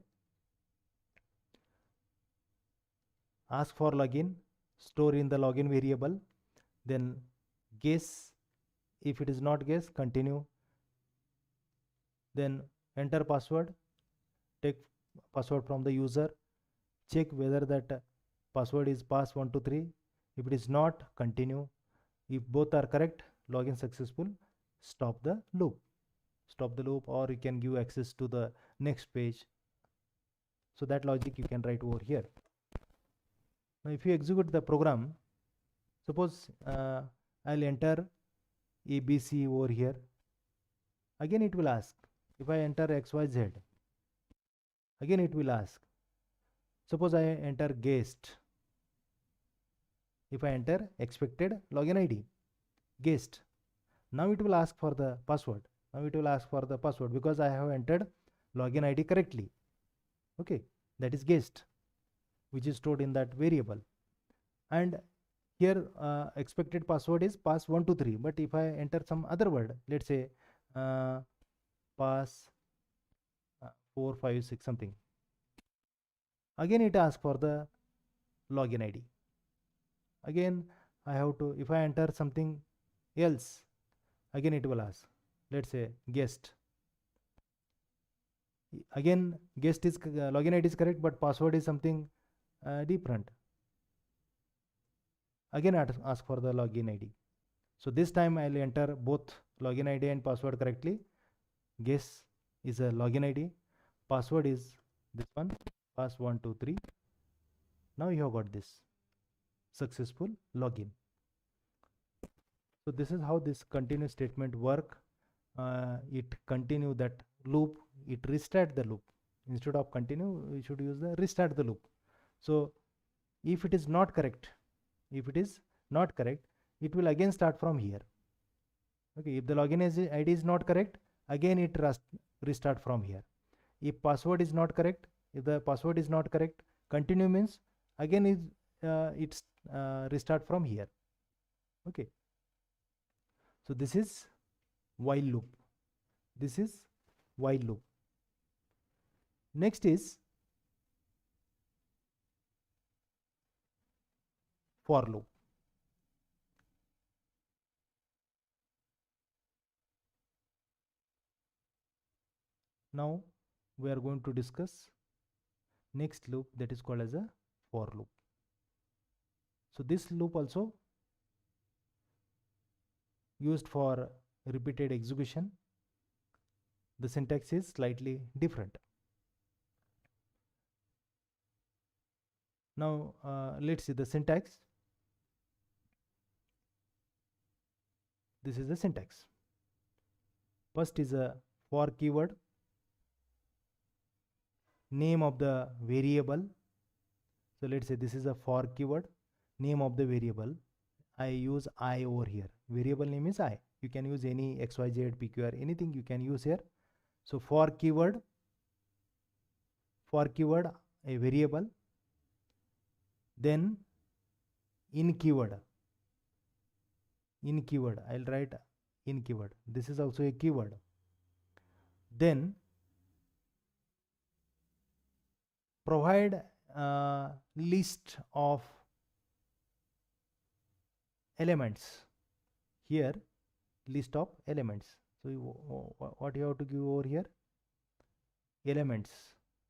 Ask for login, store in the login variable, then guess, if it is not guess, continue, then enter password, take password from the user, check whether that password is pass123. If it is not, continue. If both are correct, login successful, stop the loop. Stop the loop, or you can give access to the next page. So that logic you can write over here. Now if you execute the program, suppose I'll enter ABC over here. Again it will ask. If I enter XYZ, again it will ask. Suppose I enter guest. If I enter expected login ID, guest. Now it will ask for the password. Now it will ask for the password because I have entered login ID correctly. Okay, that is guest, which is stored in that variable. And here expected password is pass123. But if I enter some other word, let's say pass 456 something, again it asks for the login ID. Again I have to, if I enter something else, again it will ask, let's say guest. Again guest is login ID is correct, but password is something different. Again ask for the login ID. So this time I'll enter both login ID and password correctly. Guess is a login ID, password is this one, pass123. Now you have got this successful login. So this is how this continue statement work. It continue that loop, it restart the loop. Instead of continue, we should use the restart the loop. So if it is not correct, it will again start from here. Okay, if the login ID is not correct, again it restart from here. If password is not correct, continue means again it's restart from here. Okay, so this is while loop. Next is for loop. Now we are going to discuss next loop, that is called as a for loop. So this loop also used for repeated execution. The syntax is slightly different. Now let's see the syntax. This is the syntax. First is a for keyword, name of the variable. So let's say this is a for keyword, name of the variable. I use I over here. Variable name is I. You can use any XYZ, PQR, anything you can use here. So for keyword, a variable. Then in keyword, I'll write in keyword. This is also a keyword. Then provide list of elements. Here list of elements. So what you have to give over here? Elements,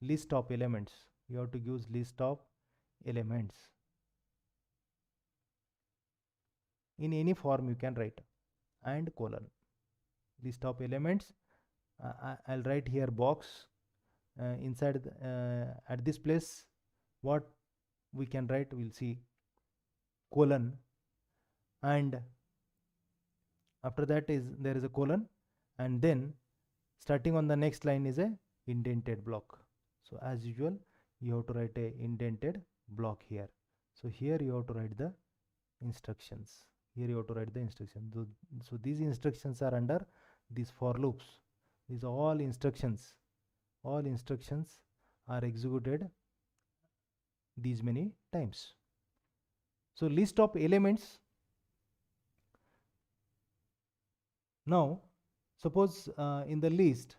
list of elements. You have to use list of elements. In any form you can write, and colon, list of elements. I'll write here box. Inside at this place what we can write, we'll see colon, and after that there is a colon, and then starting on the next line is a indented block. So as usual, you have to write a indented block here. So here you have to write the instructions. Here you have to write the instructions. So these instructions are under these for loops. These all instructions are executed these many times. So list of elements. Now suppose in the list,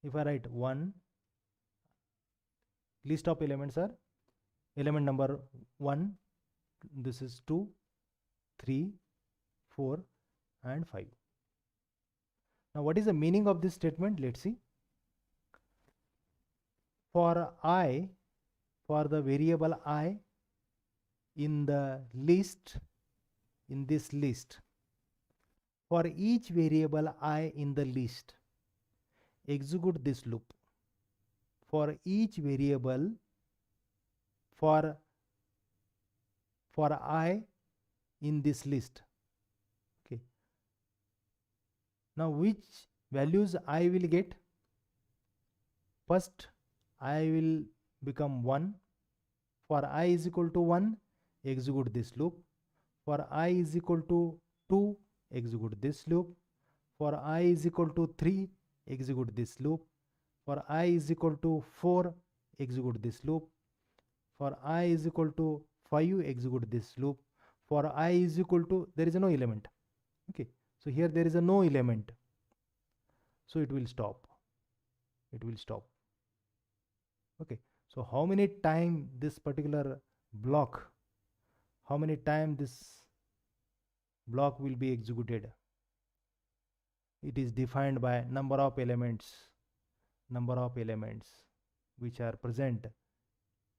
if I write 1, list of elements are element number 1, this is 2, 3, 4 and 5. Now what is the meaning of this statement? Let's see. For I, for the variable I in the list, in this list, for each variable I in the list, execute this loop. For each variable, for I in this list. Okay. Now which values I will get? First I will become 1. For I is equal to 1, execute this loop. For I is equal to 2, execute this loop. For I is equal to 3, execute this loop. For I is equal to 4, execute this loop. For I is equal to 5, execute this loop. For I is equal to, there is no element. Okay, so here there is a no element, so it will stop. It will stop. Okay, so how many time this particular block, how many time this block will be executed? It is defined by number of elements which are present,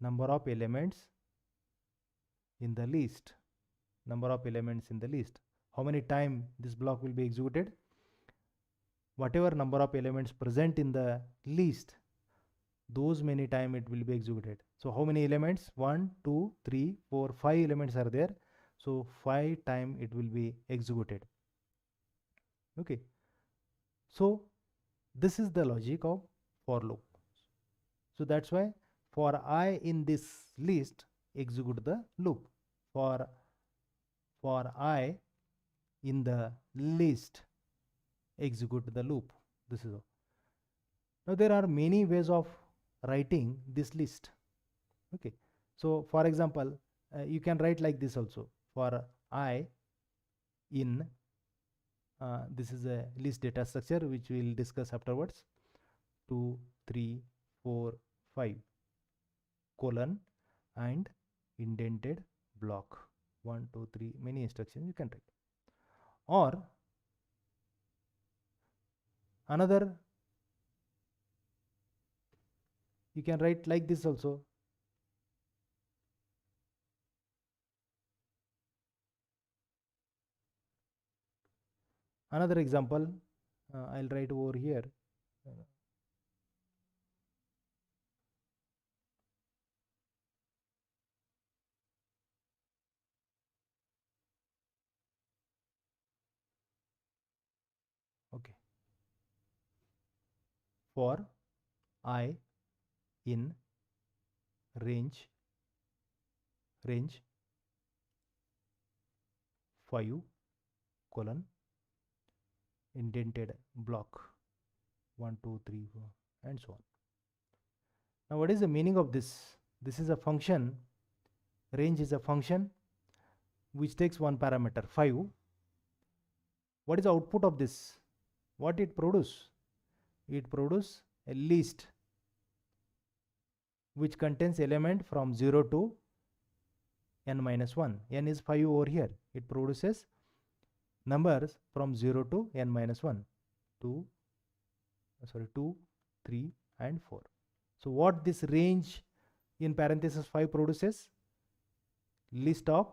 number of elements in the list, number of elements in the list. How many time this block will be executed? Whatever number of elements present in the list, those many time it will be executed. So how many elements? 1, 2, 3, 4, 5 elements are there. So 5 time it will be executed. Okay. So this is the logic of for loop. So that's why for I in this list, execute the loop. For I in the list, execute the loop. This is all. Now there are many ways of writing this list. Okay, so for example, you can write like this also. For I in this is a list data structure which we will discuss afterwards. 2, 3, 4, 5 colon and indented block. 1, 2, 3, many instructions you can write. Or another, you can write like this also. Another example, I'll write over here. Okay. For I in range 5 colon indented block 1, 2, 3, 4 and so on. Now what is the meaning of this? This is a function. Range is a function which takes one parameter 5. What is the output of this? What it produce? It produce a list which contains element from 0 to n minus 1. N is 5 over here. It produces numbers from 0 to n minus 1. 2, 3 and 4. So what this range in parenthesis 5 produces? List of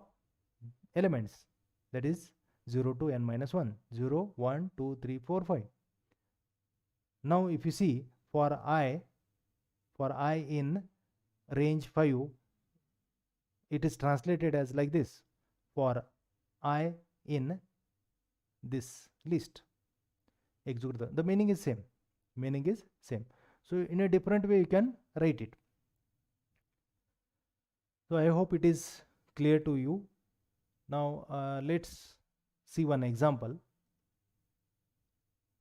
elements, that is 0 to n minus 1. 0, 1, 2, 3, 4, 5. Now if you see for I in range 5, it is translated as like this. For I in this list. Execute the meaning is same. Meaning is same. So in a different way you can write it. So I hope it is clear to you. Now let's see one example.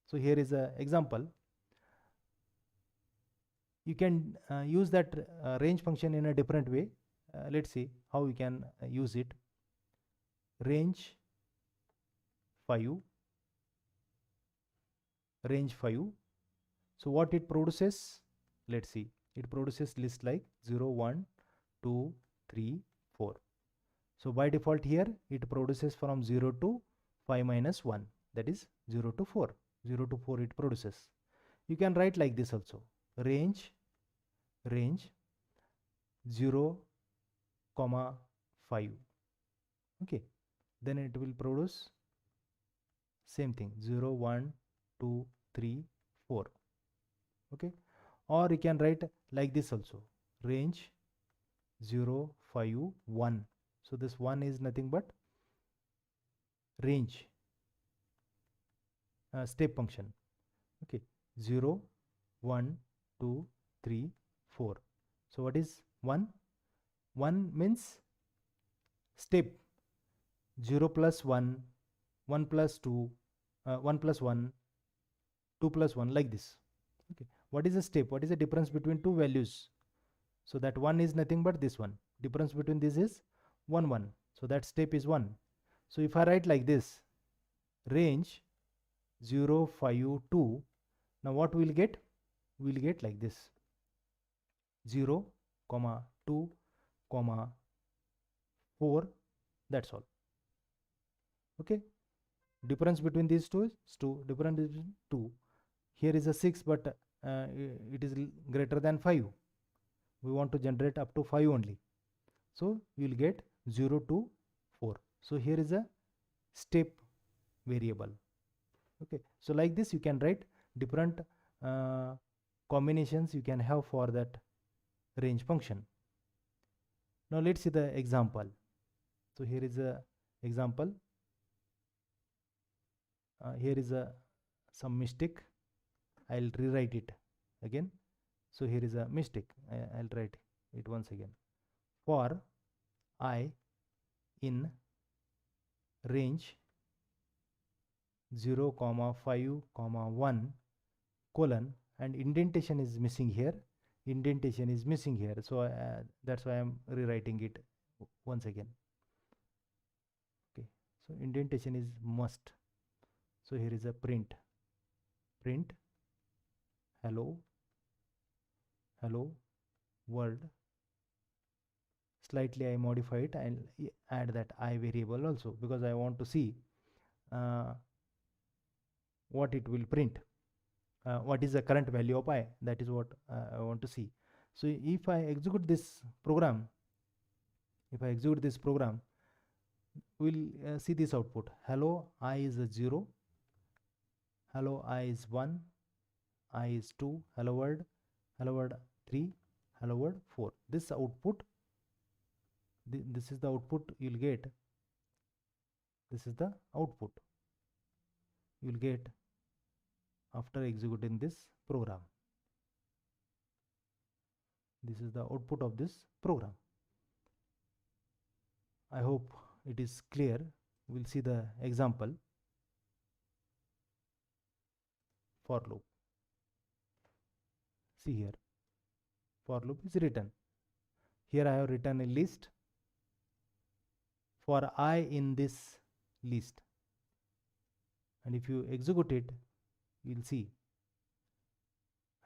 So here is an example. You can use that range function in a different way. Let's see how we can use it. Range 5. So what it produces? Let's see. It produces list like 0, 1, 2, 3, 4. So by default here it produces from 0 to 5 minus 1, that is 0 to 4. 0 to 4 it produces. You can write like this also. Range 0, 5. Okay, then it will produce same thing 0, 1, 2, 3, 4. Okay, or you can write like this also. Range 0, 5, 1. So this 1 is nothing but range step function. Okay, 0, 1, 2, 3, 4. So what is 1? 1 means step. 0 plus 1, 1 plus 2, 1 plus 1, 2 plus 1, like this. Okay, what is the step? What is the difference between two values? So that 1 is nothing but this one. Difference between this is 1, 1. So that step is 1. So if I write like this, range 0, 5, 2. Now what we will get? We will get like this. 0, 2, 4. That's all. Okay. Difference between these two is 2. Difference is 2. Here is a 6, but it is greater than 5. We want to generate up to 5 only. So you will get 0 to 4. So here is a step variable. Okay. So like this you can write different combinations you can have for that range function. Now let's see the example. So here is a example. Here is some mistake. I'll rewrite it again. So here is a mistake. I'll write it once again. For I in range 0, 5, 1 colon, and indentation is missing here. Indentation is missing here. So that's why I'm rewriting it once again. Okay. So indentation is must. So here is a print hello world. Slightly I modify it. I'll add that I variable also, because I want to see what it will print. What is the current value of I? That is what I want to see. So if I execute this program, we'll see this output. Hello I is a 0, hello I is 1, I is 2, hello world 3, hello world 4. This output, this is the output you'll get. This is the output you'll get after executing this program. This is the output of this program. I hope it is clear. We'll see the example. For loop. See here, for loop is written. Here I have written a list. For I in this list, and if you execute it, you'll see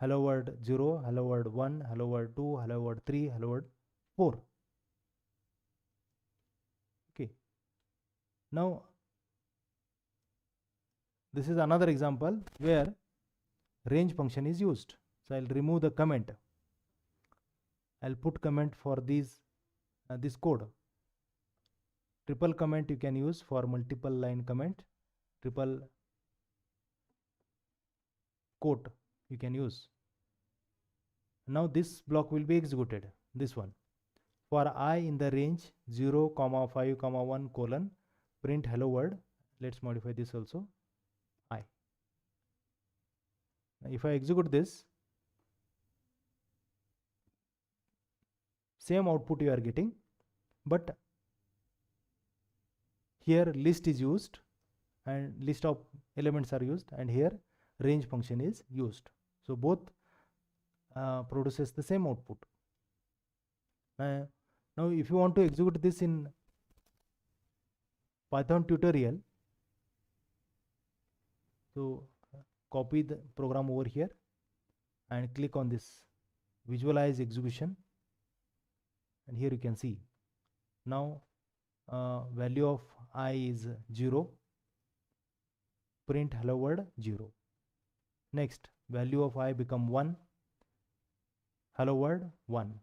hello world 0, hello world 1, hello world 2, hello world 3, hello world 4. Okay. Now this is another example where range function is used. So I'll remove the comment. I'll put comment for these this code. Triple comment you can use for multiple line comment. Triple quote you can use. Now this block will be executed. This one. For I in the range 0, 5, 1 colon, print hello world. let's modify this also, I. If I execute this, same output you are getting, but here list is used and list of elements are used, and here range function is used. So both produces the same output. Now if you want to execute this in Python tutorial, so copy the program over here and click on this visualize execution, and here you can see now value of I is 0, print hello world 0. Next, value of I become 1, hello world 1.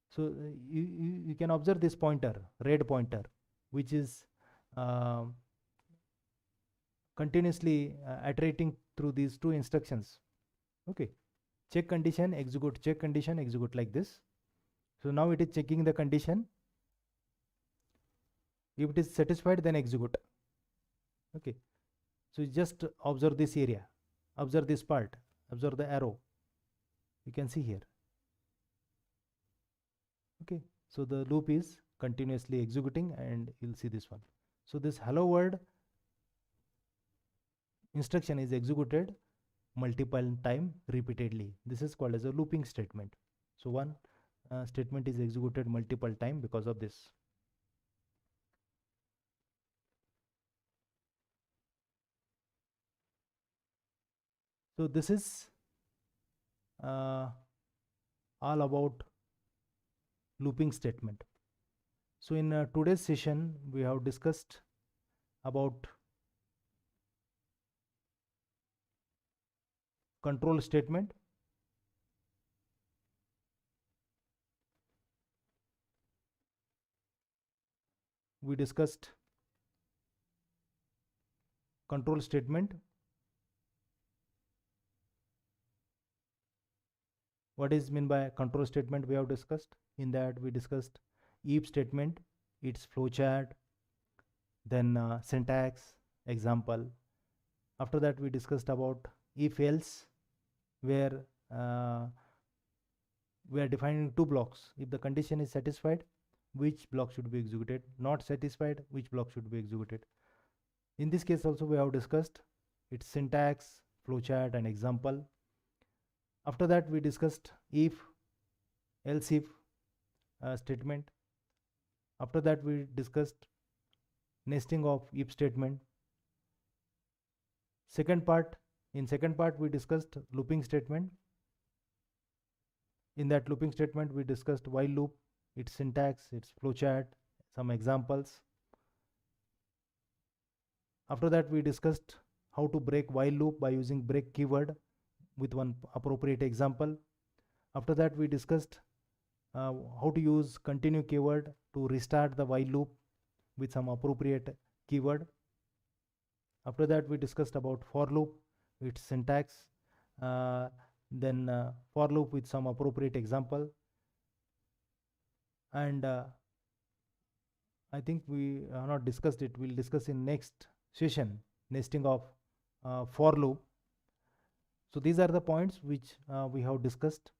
So you can observe this pointer, red pointer, which is continuously iterating through these two instructions. Okay, check condition, execute, check condition, execute, like this. So now it is checking the condition. If it is satisfied, then execute. Okay, so just observe this area, observe this part, observe the arrow, you can see here. Okay, so the loop is continuously executing, and you'll see this one. So this hello world instruction is executed multiple time repeatedly. This is called as a looping statement. So one statement is executed multiple time because of this. So this is all about looping statement. So in today's session we have discussed about control statement, we discussed control statement. What is meant by control statement we have discussed. In that we discussed if statement, its flowchart, then syntax, example. After that we discussed about if else, where we are defining two blocks. If the condition is satisfied, which block should be executed, not satisfied, which block should be executed. In this case also we have discussed its syntax, flowchart and example. After that we discussed if, else if statement. After that we discussed nesting of if statement. In second part we discussed looping statement. In that looping statement we discussed while loop, its syntax, its flowchart, some examples. After that we discussed how to break while loop by using break keyword with one appropriate example. After that we discussed how to use continue keyword to restart the while loop with some appropriate keyword. After that we discussed about for loop, its syntax, then for loop with some appropriate example. And I think we have not discussed it. We'll discuss in next session nesting of for loop. So these are the points which we have discussed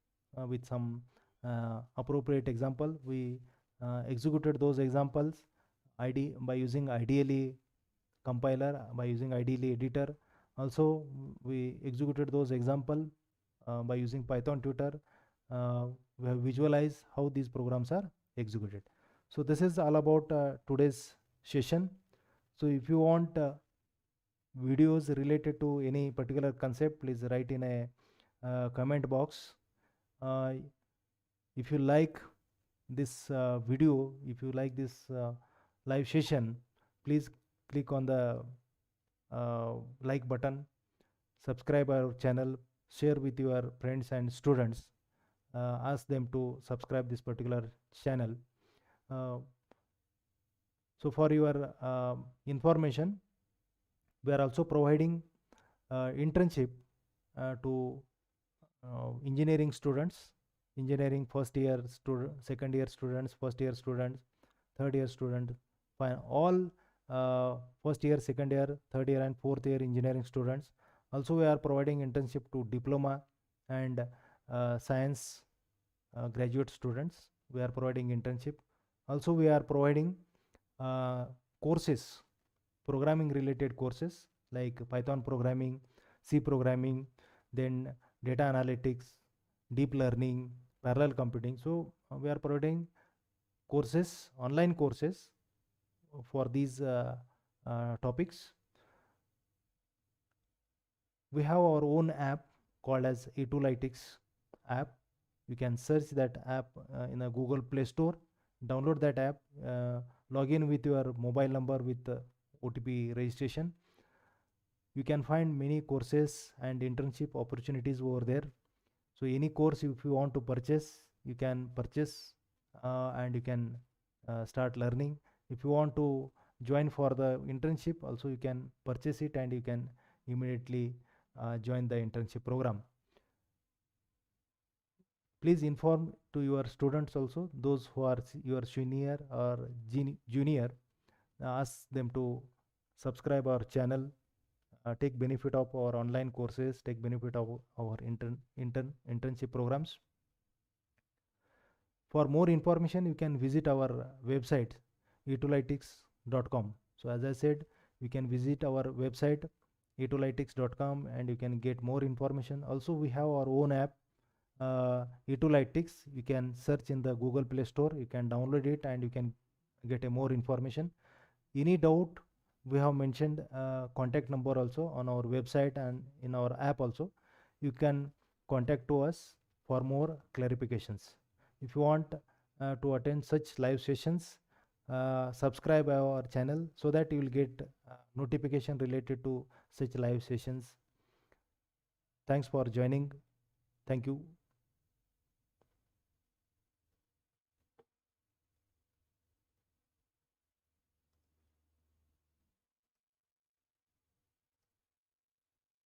with some appropriate example. We executed those examples by using IDLE compiler, by using IDLE editor. Also we executed those example by using Python tutor. We have visualized how these programs are executed. So this is all about today's session. So if you want videos related to any particular concept, please write in a comment box. If you like this video, if you like this live session, please click on the like button, subscribe our channel, share with your friends and students, ask them to subscribe this particular channel. So for your information, we are also providing internship to engineering students, engineering first year student, second year students, first year students, third year students, all first year, second year, third year, and fourth year engineering students. Also, we are providing internship to diploma and science graduate students. We are providing internship. Also, we are providing uh, courses, programming related courses like Python programming, C programming, then data analytics, deep learning, parallel computing. So, we are providing courses, online courses for these topics. We have our own app called as A2Lytics app. You can search that app in a Google Play Store, download that app, log in with your mobile number with OTP registration. You can find many courses and internship opportunities over there. So any course if you want to purchase, you can purchase and you can start learning. If you want to join for the internship, also you can purchase it and you can immediately join the internship program. Please inform to your students also, those who are your senior or junior, ask them to subscribe our channel, take benefit of our online courses, take benefit of our internship programs. For more information, you can visit our website a2lytics.com. So as I said, you can visit our website a2lytics.com and you can get more information. Also, we have our own app A2Lytics. You can search in the Google Play Store, you can download it and you can get a more information. Any doubt, we have mentioned contact number also on our website and in our app also. You can contact to us for more clarifications. If you want to attend such live sessions, subscribe our channel so that you will get notification related to such live sessions. Thanks for joining. Thank you.